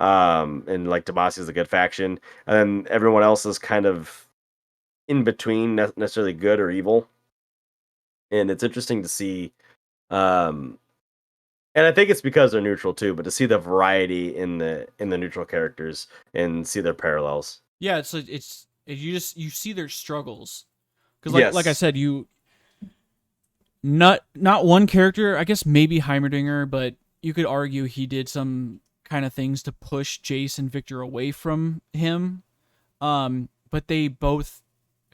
B: and like Demacia is the good faction, and then everyone else is kind of in between, not necessarily good or evil. And it's interesting to see, and I think it's because they're neutral too, but to see the variety in the neutral characters and see their parallels.
A: Yeah, it's you see their struggles, because like I
B: Yes,
A: said, you not one character, I guess maybe Heimerdinger, but you could argue he did some kind of things to push Jace and Victor away from him. But they both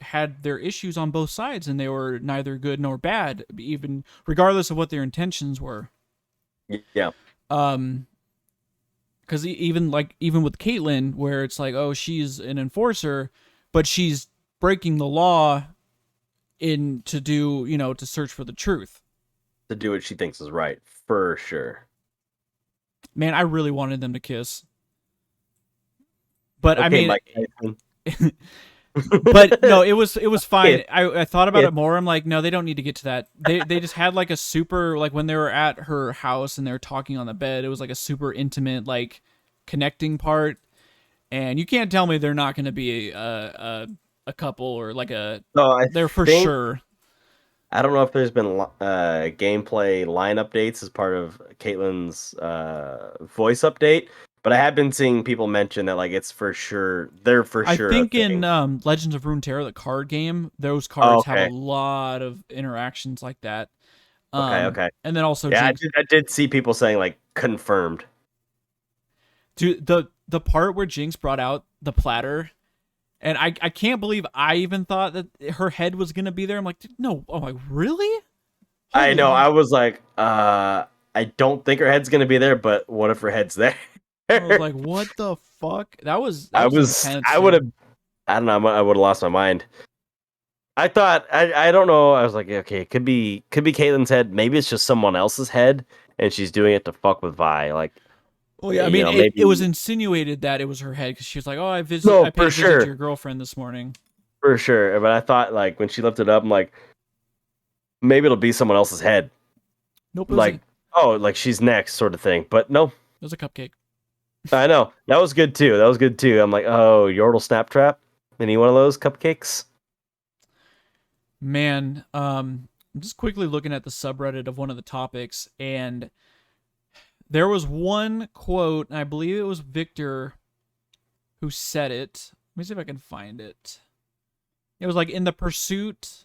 A: had their issues on both sides, and they were neither good nor bad, even regardless of what their intentions were.
B: yeah,
A: Um, because even with Caitlyn, where it's like, oh, she's an enforcer, but she's breaking the law in to do, to search for the truth.
B: to do what she thinks is right for sure.
A: Man, I really wanted them to kiss, but I
B: Okay,
A: mean,
B: Mike Tyson.
A: but no, it was fine.
B: Kiss,
A: I thought about
B: kiss.
A: it more. I'm like, no, they don't need to get to that. They just had like a super, like when they were at her house and they were talking on the bed, it was like a super intimate, like, connecting part. And you can't tell me they're not going to be a couple, or like a,
B: So I
A: they're for
B: think
A: sure.
B: I don't know if there's been gameplay line updates as part of Caitlyn's voice update, but I have been seeing people mention that like it's for sure they're for
A: I
B: sure a
A: think in
B: thing.
A: Legends of Runeterra, the card game, those
B: Oh,
A: cards have a
B: okay,
A: lot of interactions like that.
B: okay.
A: And then also
B: Yeah,
A: Jinx.
B: I did see people saying like confirmed.
A: Dude, the part where Jinx brought out the platter, and I can't believe I even thought that her head was gonna be there. I'm like, no, oh my, really?
B: I know.
A: Holy,
B: I was like, I don't think her head's gonna be there, but what if her head's there?
A: I was like, what the fuck? That was intense,
B: I would have,
A: dude.
B: I don't know, I would have lost my mind. I thought, I don't know. I was like, okay, it could be Caitlyn's head. Maybe it's just someone else's head, and she's doing it to fuck with Vi. Like,
A: Well, yeah, I
B: you
A: mean,
B: know,
A: it was
B: maybe
A: insinuated that it was her head because she was like, "Oh, I
B: no,
A: paid
B: for
A: a visit to
B: sure,
A: your girlfriend this morning."
B: for sure. But I thought like when she lifted it up, I'm like, maybe it'll be someone else's head.
A: Nope,
B: Like, oh, like she's next, sort of thing. But no,
A: it was a cupcake.
B: I know that was good too. That was good too. I'm like, oh, Yordle Snap Trap. Any one of those cupcakes?
A: Man, I'm just quickly looking at the subreddit of one of the topics, and there was one quote, and I believe it was Victor who said it. Let me see if I can find it. It was like in the pursuit.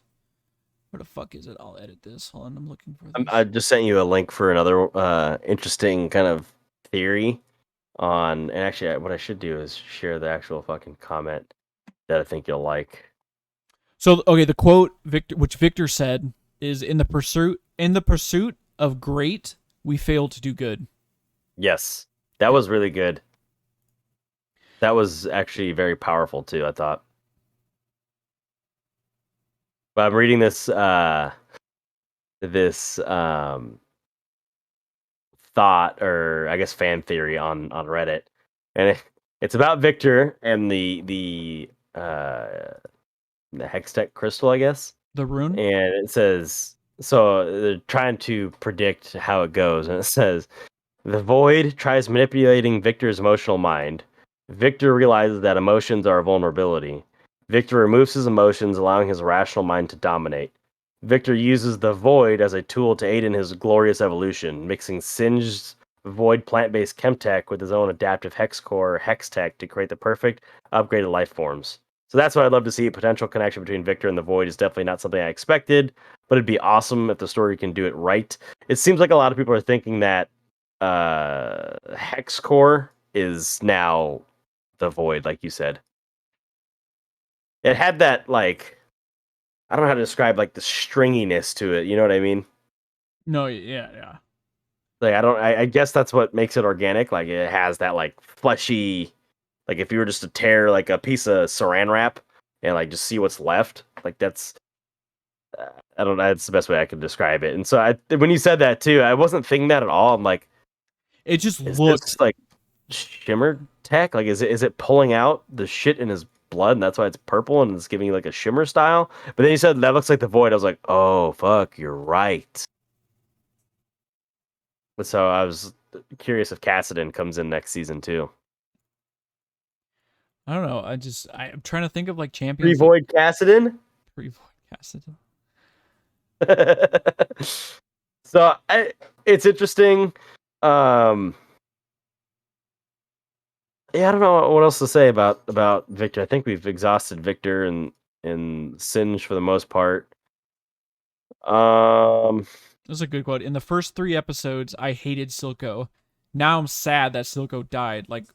A: Where the fuck is it? I'll edit this. Hold on, I'm looking for this.
B: I just sent you a link for another interesting kind of theory on. And actually, what I should do is share the actual fucking comment that I think you'll like.
A: So, okay, the quote which Victor said is in the pursuit of great, we fail to do good.
B: Yes, that was really good. That was actually very powerful too, I thought. But I'm reading this thought, or I guess fan theory on Reddit, and it's about Victor and the Hextech crystal, I guess.
A: The rune?
B: And it says, so they're trying to predict how it goes, and it says the Void tries manipulating Victor's emotional mind. Victor realizes that emotions are a vulnerability. Victor removes his emotions, allowing his rational mind to dominate. Victor uses the Void as a tool to aid in his glorious evolution, mixing Singe's Void plant-based chemtech with his own adaptive hex core hextech to create the perfect upgraded life forms. So that's what I'd love to see. A potential connection between Victor and the Void is definitely not something I expected, but it'd be awesome if the story can do it right. It seems like a lot of people are thinking that hex core is now the Void, like you said. It had that, like, I don't know how to describe, like, the stringiness to it. You know what I mean?
A: No, yeah.
B: Like, I guess that's what makes it organic. Like, it has that, like, fleshy, like, if you were just to tear, like, a piece of saran wrap and, like, just see what's left, like, that's, I don't know, that's the best way I can describe it. And so when you said that too, I wasn't thinking that at all. I'm like,
A: it just
B: is
A: looked
B: this, like, shimmer tech? Like, is it pulling out the shit in his blood, and that's why it's purple and it's giving you like a shimmer style? But then you said that looks like the Void. I was like, oh fuck, you're right. So I was curious if Cassidon comes in next season too.
A: I don't know. I'm trying to think of like
B: Pre
A: champions that
B: Void Cassidon.
A: pre-void casted.
B: So it's interesting. Um, yeah, I don't know what else to say about Victor. I think we've exhausted Victor and Singe for the most part.
A: This is a good quote. In the first 3 episodes, I hated Silco. Now I'm sad that Silco died. Like,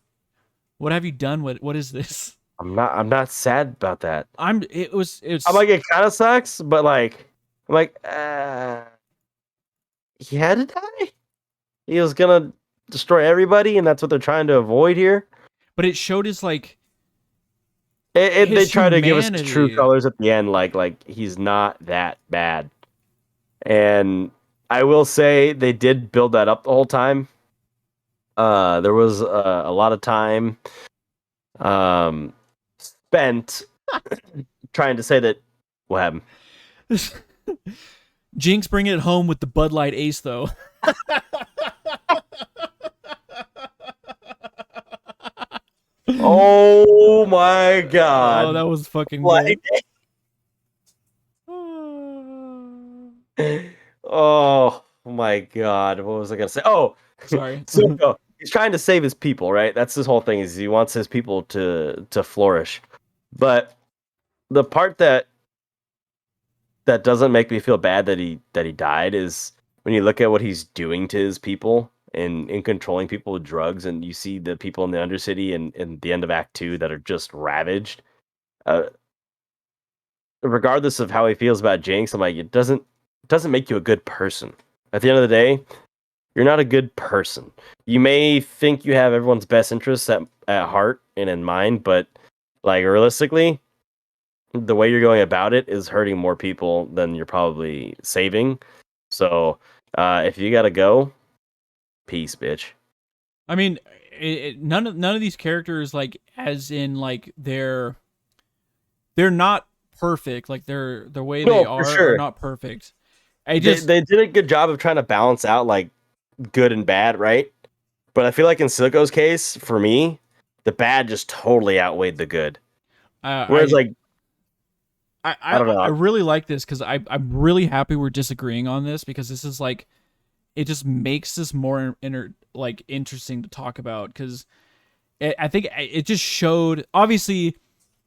A: what have you done with? What is this?
B: I'm not sad about that.
A: It's
B: I'm like, it kind of sucks, but like, I'm like, he had to die. He was gonna destroy everybody, and that's what they're trying to avoid here.
A: But it showed his like
B: They
A: his
B: try to give us the true
A: humanity.
B: colors at the end, like he's not that bad. And I will say they did build that up the whole time. There was a lot of time spent trying to say that what happened.
A: Jinx bringing it home with the Bud Light Ace though.
B: Oh my
A: Oh,
B: god!
A: that was fucking
B: Like,
A: good.
B: oh my god! What was I gonna say? Oh,
A: Sorry.
B: so he's trying to save his people, right? That's his whole thing. Is he wants his people to flourish, but the part that doesn't make me feel bad that he died is when you look at what he's doing to his people and in controlling people with drugs, and you see the people in the Undercity and in the end of Act 2 that are just ravaged. Regardless of how he feels about Jinx, I'm like, it doesn't make you a good person. At the end of the day, you're not a good person. You may think you have everyone's best interests at heart and in mind, but like realistically, the way you're going about it is hurting more people than you're probably saving. So if you gotta go, peace, bitch.
A: I mean, none of these characters, like, as in like they're not perfect. Like the way they
B: No, for
A: are
B: sure.
A: not perfect.
B: They did a good job of trying to balance out like good and bad, right? But I feel like in Silco's case, for me, the bad just totally outweighed the good. Whereas,
A: I
B: like, I don't
A: I
B: know.
A: really like this because I'm really happy we're disagreeing on this, because this is like, it just makes this more like interesting to talk about, because I think it just showed, obviously,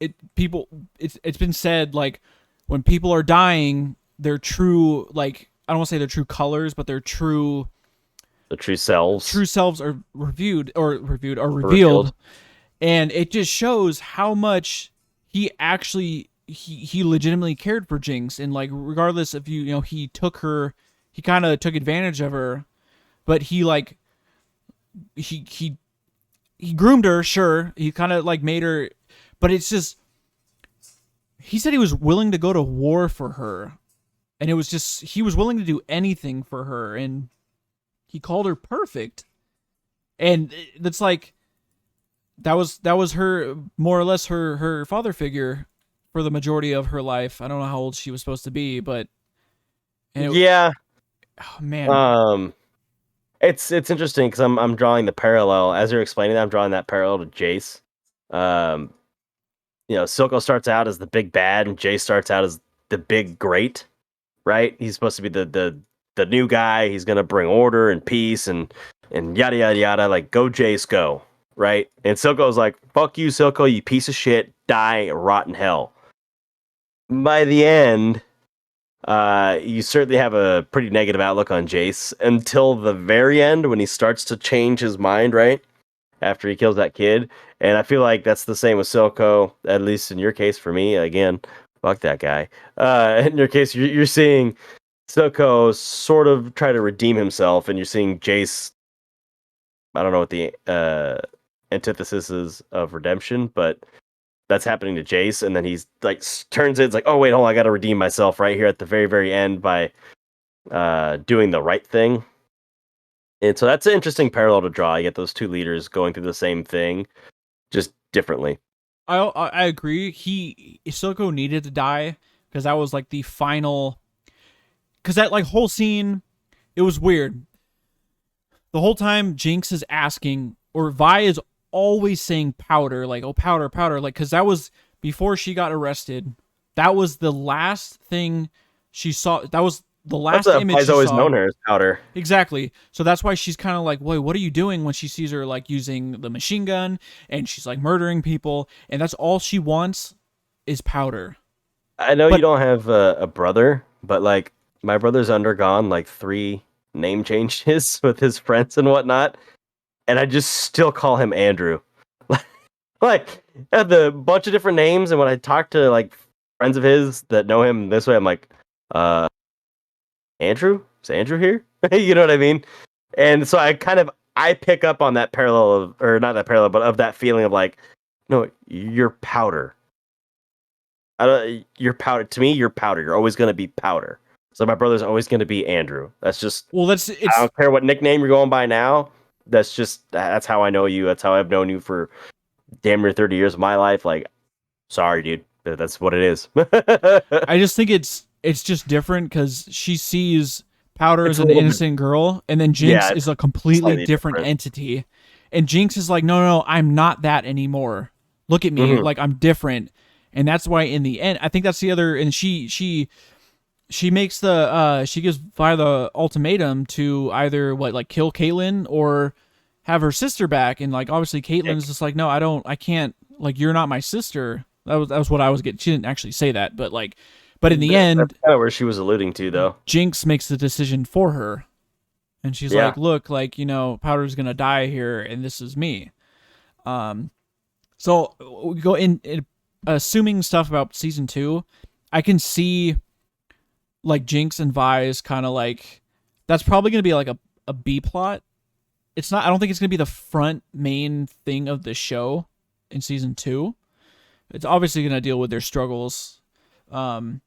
A: it's been said, like, when people are dying, their true, like, I don't want to say their true colors, but their
B: The true selves
A: are
B: revealed.
A: revealed. And it just shows how much he actually he legitimately cared for Jinx, and like, regardless if you know, he took her, he kind of took advantage of her, but he like he groomed her, sure, he kind of like made her, but it's just, he said he was willing to go to war for her, and it was just, he was willing to do anything for her, and he called her perfect, and that's like, that was her, more or less, her father figure for the majority of her life. I don't know how old she was supposed to be, but
B: Yeah.
A: Oh, man.
B: It's interesting because I'm drawing the parallel as you're explaining that. I'm drawing that parallel to Jace. Um, Silco starts out as the big bad, and Jace starts out as the big great. Right? He's supposed to be the new guy. He's gonna bring order and peace and yada yada yada. Like, go Jace, go. Right? And Silco's like, fuck you, Silco, you piece of shit, die, rot in hell. By the end, you certainly have a pretty negative outlook on Jace until the very end when he starts to change his mind, right? After he kills that kid. And I feel like that's the same with Silco, at least in your case. For me, again, fuck that guy. In your case, you're seeing Silco sort of try to redeem himself, and you're seeing Jace, I don't know what the antithesis is of redemption, but that's happening to Jace, and then he's like turns it. It's like, oh wait, hold on, I got to redeem myself right here at the very, very end by doing the right thing. And so that's an interesting parallel to draw. You get those two leaders going through the same thing, just differently.
A: I agree. Silco needed to die, because that was like the final. Because that like whole scene, it was weird. The whole time Jinx is asking, or Vi is always saying powder, like, oh, powder, powder, like, because that was before she got arrested. That was the last thing she saw. That was the last image she saw.
B: Always known her as Powder.
A: Exactly. So that's why she's kind of like, wait, what are you doing, when she sees her like using the machine gun and she's like murdering people, and that's all she wants is powder.
B: I know you don't have a brother, but like my brother's undergone like 3 name changes with his friends and whatnot, and I just still call him Andrew. Like, I have the bunch of different names, and when I talk to like friends of his that know him this way, I'm like, Andrew? Is Andrew here? You know what I mean? And so I pick up on that parallel of, or not that parallel, but of that feeling of like, no, you're Powder. You're Powder. To me, you're Powder. You're always going to be Powder. So my brother's always going to be Andrew. That's just, I don't care what nickname you're going by now. That's how I know you. That's how I've known you for damn near 30 years of my life. Like, sorry, dude. That's what it is.
A: I just think it's just different, because she sees Powder as an innocent girl, and then Jinx is a completely different entity. And Jinx is like, no, I'm not that anymore. Look at me, like, I'm different. And that's why in the end, I think that's the other, and she makes the she gives Vi the ultimatum to either kill Caitlyn or have her sister back. And like, obviously Caitlyn's just like, no, I can't, like, you're not my sister. That was what I was getting. She didn't actually say that, but like, but in the end,
B: that's kind of where she was alluding to, though.
A: Jinx makes the decision for her, and she's like, look, like, Powder's gonna die here, and this is me. So we go in assuming stuff about season 2. I can see like Jinx and Vi's kind of like, that's probably gonna be like a B plot. It's not. I don't think it's gonna be the front main thing of the show in season 2. It's obviously gonna deal with their struggles, but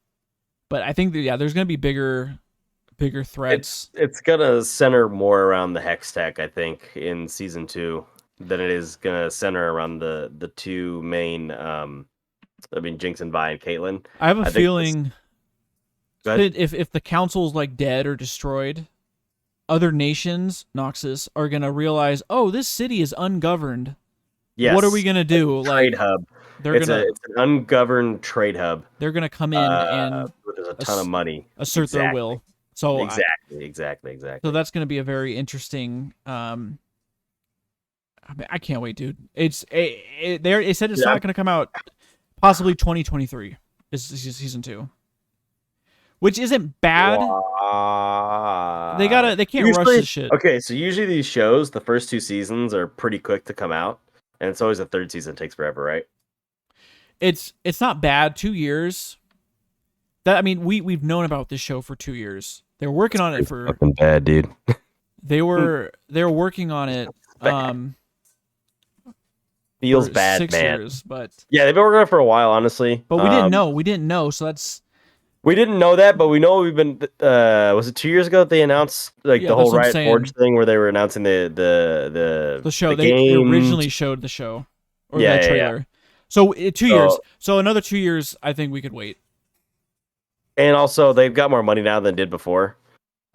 A: I think that, yeah, there's gonna be bigger threats.
B: It's gonna center more around the Hex Tech, I think, in season 2 than it is gonna center around the two main. Jinx and Vi and Caitlyn.
A: I have a feeling if the council's like dead or destroyed, other nations, Noxus, are gonna realize, oh, this city is ungoverned. Yes. What are we gonna do?
B: Trade hub. It's an ungoverned trade hub.
A: They're gonna come in and
B: there's a ton of money,
A: assert their will. So
B: exactly.
A: So that's gonna be a very interesting. I can't wait, dude. It said it's not gonna come out. Possibly 2023 is season 2, which isn't bad. They can't rush this shit.
B: Okay, so usually these shows, the first 2 seasons are pretty quick to come out, and it's always the 3rd season takes forever, right?
A: It's not bad. 2 years. We've known about this show for 2 years. They were working on it for
B: fucking bad, dude.
A: They were working on it.
B: Feels bad,
A: 6
B: man.
A: Years, but
B: yeah, they've been working on it for a while, honestly.
A: But we didn't know. We didn't know. So that's.
B: We didn't know that, but we know we've been. Was it 2 years ago that they announced the whole Riot Forge thing, where they were announcing the
A: show?
B: They
A: originally showed the show or the trailer. Yeah. So 2 years. So another 2 years, I think we could wait.
B: And also, they've got more money now than did before,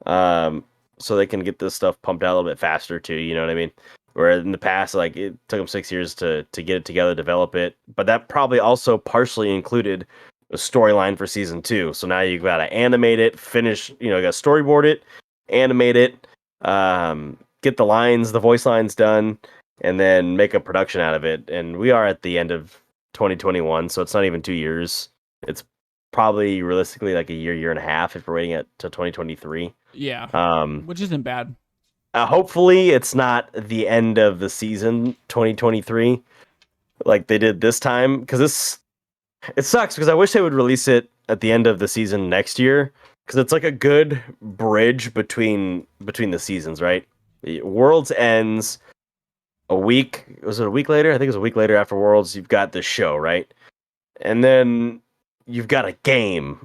B: so they can get this stuff pumped out a little bit faster too. You know what I mean? Where in the past, it took them 6 years to get it together, develop it. But that probably also partially included a storyline for season 2. So now you've got to animate it, finish, you got to storyboard it, animate it, get the voice lines done, and then make a production out of it. And we are at the end of 2021, so it's not even 2 years. It's probably realistically like a year and a half if we're waiting to 2023.
A: Yeah. Which isn't bad.
B: Hopefully it's not the end of the season 2023 like they did this time, because it sucks, because I wish they would release it at the end of the season next year, because it's like a good bridge between the seasons, right? Worlds ends a week. Was it a week later? I think it was a week later after Worlds. You've got the show, right? And then you've got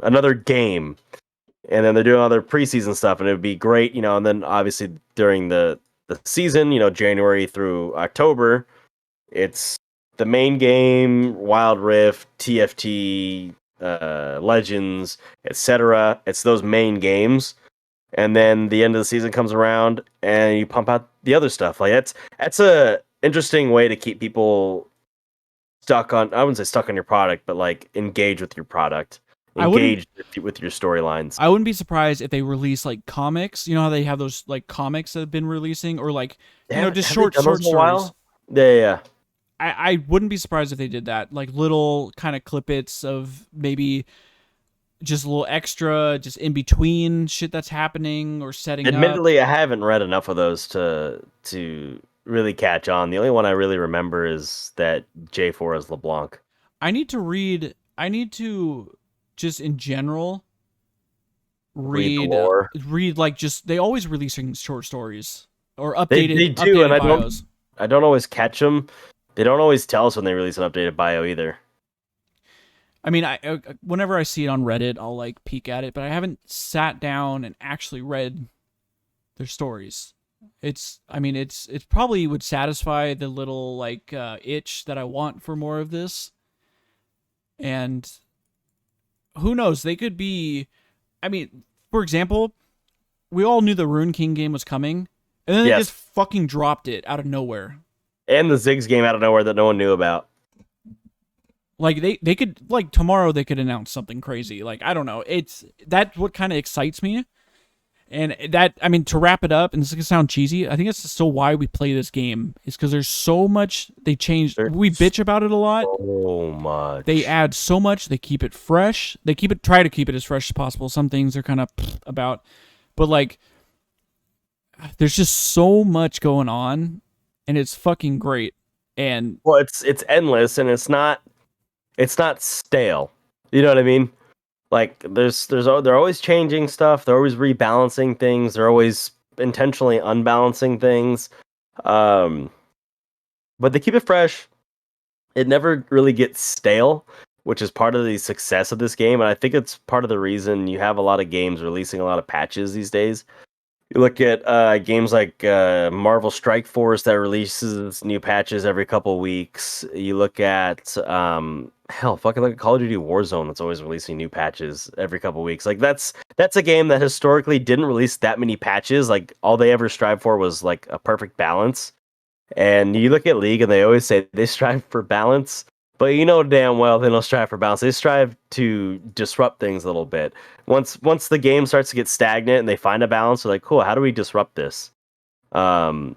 B: another game. And then they're doing other preseason stuff, and it would be great, and then obviously during the season, January through October, it's the main game, Wild Rift, TFT, Legends, etc. It's those main games. And then the end of the season comes around and you pump out the other stuff. That's a interesting way to keep people stuck on, I wouldn't say stuck on your product, but engage with your product. Engaged with your storylines.
A: I wouldn't be surprised if they release comics. You know how they have those comics that have been releasing, or just short stories.
B: Yeah.
A: I wouldn't be surprised if they did that, little kind of clippets of maybe just a little extra, just in between shit that's happening or setting up.
B: Admittedly, I haven't read enough of those to really catch on. The only one I really remember is that J4 is LeBlanc.
A: I need to just in general read just, they always releasing short stories or updated. They do, updated and bios.
B: I don't always catch them. They don't always tell us when they release an updated bio either.
A: I mean, whenever I see it on Reddit, I'll peek at it, but I haven't sat down and actually read their stories. It's probably would satisfy the little itch that I want for more of this. And who knows? They could be. I mean, for example, we all knew the Rune King game was coming, and then they just fucking dropped it out of nowhere.
B: And the Ziggs game out of nowhere that no one knew about.
A: They could tomorrow they could announce something crazy. I don't know. That's what kind of excites me. And to wrap it up, and this is gonna sound cheesy, I think that's still why we play this game, is because there's so much they changed. We bitch about it a lot.
B: So much.
A: They add so much. They keep it fresh. They try to keep it as fresh as possible. Some things are kind of about, but there's just so much going on, and it's fucking great. And
B: it's endless, and it's not stale. You know what I mean? They're always changing stuff. They're always rebalancing things. They're always intentionally unbalancing things. Um, but they keep it fresh. It never really gets stale, which is part of the success of this game. And I think it's part of the reason you have a lot of games releasing a lot of patches these days. You look at games like Marvel Strike Force that releases new patches every couple weeks. You look at fucking look at Call of Duty Warzone that's always releasing new patches every couple weeks. Like that's a game that historically didn't release that many patches. Like all they ever strive for was like a perfect balance. And you look at League and they always say they strive for balance, but you know damn well they don't strive for balance. They strive to disrupt things a little bit. Once the game starts to get stagnant and they find a balance, they're like, cool, how do we disrupt this? Um,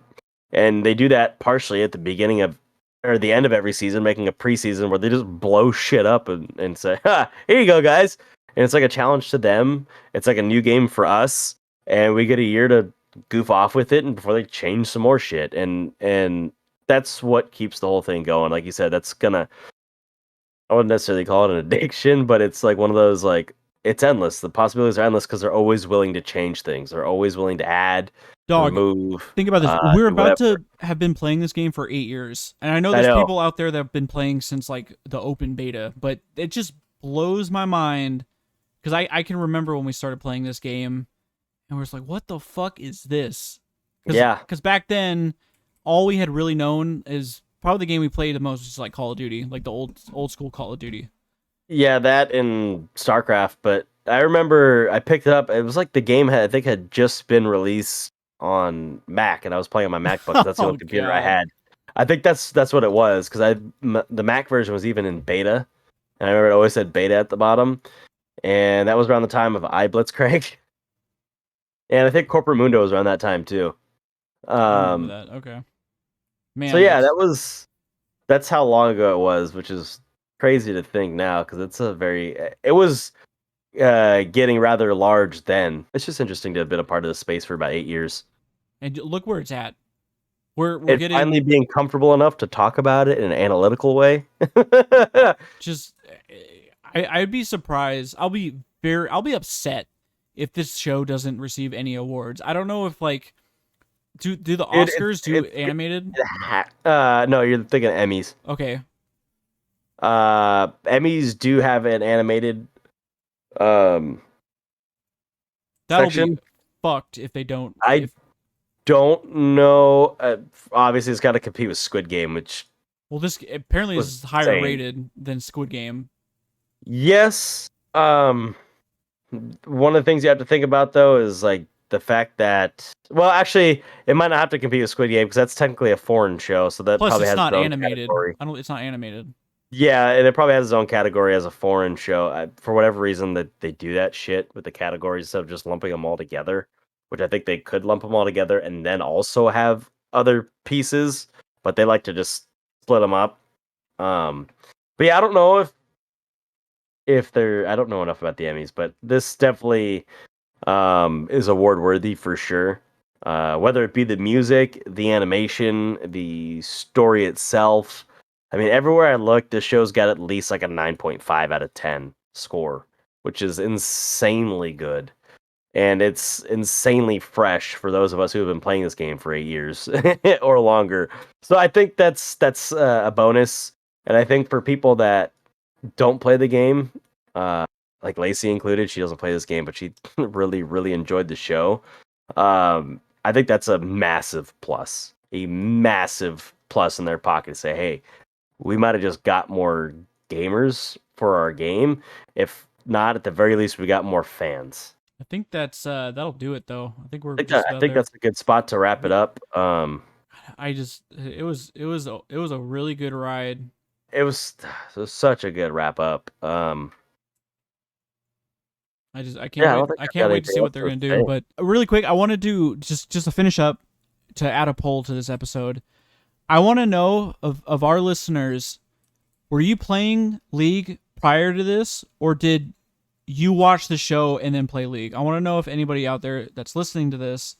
B: and they do that partially at the beginning of or the end of every season, making a preseason where they just blow shit up and say, ha, here you go, guys. And it's like a challenge to them. It's like a new game for us. And we get a year to goof off with it and before they change some more shit. And that's what keeps the whole thing going. Like you said, that's gonna I wouldn't necessarily call it an addiction, but it's like one of those like it's endless. The possibilities are endless because they're always willing to change things. They're always willing to add,
A: Dog,
B: remove,
A: think about this. We're
B: do
A: about
B: whatever.
A: to have been playing this game for 8 years, and I know
B: I
A: there's
B: know.
A: people out there that have been playing since like the open beta, but it just blows my mind because I can remember when we started playing this game, and we're just like, what the fuck is this?
B: Yeah.
A: Because back then, all we had really known is probably the game we played the most was like Call of Duty, like the old school Call of Duty.
B: Yeah, that and StarCraft, but I remember I picked it up. It was like the game had just been released on Mac, and I was playing on my MacBook. That's the
A: Oh
B: only computer I
A: god,
B: had. I think that's what it was because the Mac version was even in beta, and I remember it always said beta at the bottom, and that was around the time of iBlitzcrank, and I think Corporate Mundo was around that time too.
A: I remember
B: Um,
A: that. Okay,
B: so
A: man,
B: yeah,
A: that's
B: that's how long ago it was, which is crazy to think now because it was getting rather large then. It's just interesting to have been a part of the space for about 8 years.
A: and look where it's at. We're
B: And finally
A: getting
B: being comfortable enough to talk about it in an analytical way.
A: just I'd be surprised. I'll be upset if this show doesn't receive any awards. I don't know if like do the
B: Dude,
A: Oscars do animated?
B: no, you're thinking Emmys.
A: Okay,
B: Emmys do have an animated um,
A: that'll be
B: section.
A: fucked if they don't.
B: I
A: If
B: don't know. Obviously, it's got to compete with Squid Game, which
A: well, this apparently
B: was
A: is higher
B: insane.
A: rated than Squid Game.
B: Yes. One of the things you have to think about though is like the fact that well, actually, it might not have to compete with Squid Game because that's technically a foreign show, so that
A: Plus,
B: probably
A: it's
B: has its
A: not
B: own
A: animated.
B: category.
A: I don't. It's not animated.
B: Yeah, and it probably has its own category as a foreign show. For whatever reason, that they do that shit with the categories instead of just lumping them all together, which I think they could lump them all together and then also have other pieces, but they like to just split them up. Um, but yeah, I don't know if they're. I don't know enough about the Emmys, but this definitely is award worthy for sure. Whether it be the music, the animation, the story itself. I mean, everywhere I look, this show's got at least like a 9.5 out of 10 score, which is insanely good. And it's insanely fresh for those of us who have been playing this game for 8 years or longer. So I think that's a bonus. And I think for people that don't play the game, uh, like Lacey included, she doesn't play this game, but she really, really enjoyed the show. I think that's a massive plus in their pocket to say, hey, we might have just got more gamers for our game. If not, at the very least, we got more fans.
A: I think that'll do it though. I think we're just
B: I
A: about
B: think
A: there.
B: that's a good spot to wrap it
A: We,
B: up.
A: I just it was a really good ride.
B: It was such a good wrap up.
A: I can't
B: Yeah, I
A: wait.
B: don't think
A: I
B: I've
A: can't
B: got
A: wait to
B: anything
A: see
B: else
A: what they're
B: to
A: gonna do.
B: say.
A: But really quick, I want to do just to finish up to add a poll to this episode. I want to know of our listeners, were you playing League prior to this, or did you watch the show and then play League? I want to know if anybody out there that's listening to this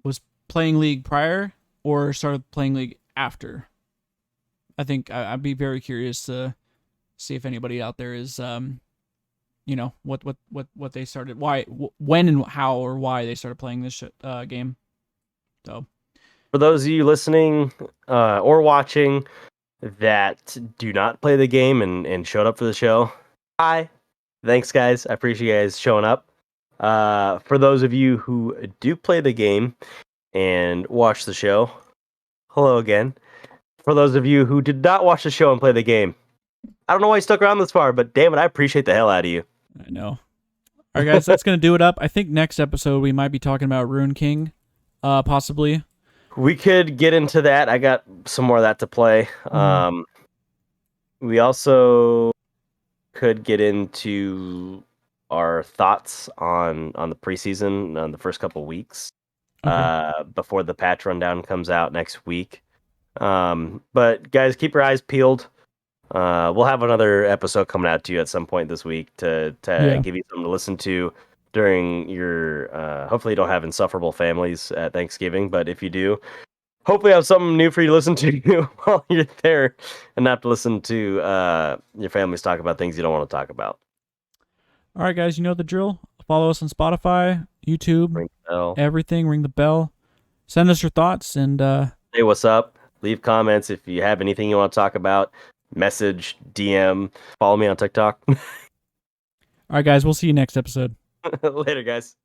A: was playing League prior or started playing League after. I think I'd be very curious to see if anybody out there is what they started, why, when, and how or why they started playing this game. So,
B: for those of you listening or watching that do not play the game and showed up for the show, hi, thanks guys. I appreciate you guys showing up. For those of you who do play the game and watch the show, hello again. For those of you who did not watch the show and play the game, I don't know why you stuck around this far, but damn it, I appreciate the hell out of you.
A: I know. All right, guys, that's going to do it up. I think next episode we might be talking about Rune King, possibly.
B: We could get into that. I got some more of that to play. We also could get into our thoughts on the preseason on the first couple weeks before the patch rundown comes out next week. But guys, keep your eyes peeled. We'll have another episode coming out to you at some point this week to give you something to listen to during your hopefully you don't have insufferable families at Thanksgiving, but if you do, hopefully I have something new for you to listen to while you're there and not to listen to your families talk about things you don't want to talk about.
A: All right, guys, you know the drill. Follow us on Spotify, YouTube, everything. Ring the bell. Send us your thoughts and
B: say what's up. Leave comments if you have anything you want to talk about. Message, DM, follow me on TikTok.
A: All right, guys, we'll see you next episode.
B: Later, guys.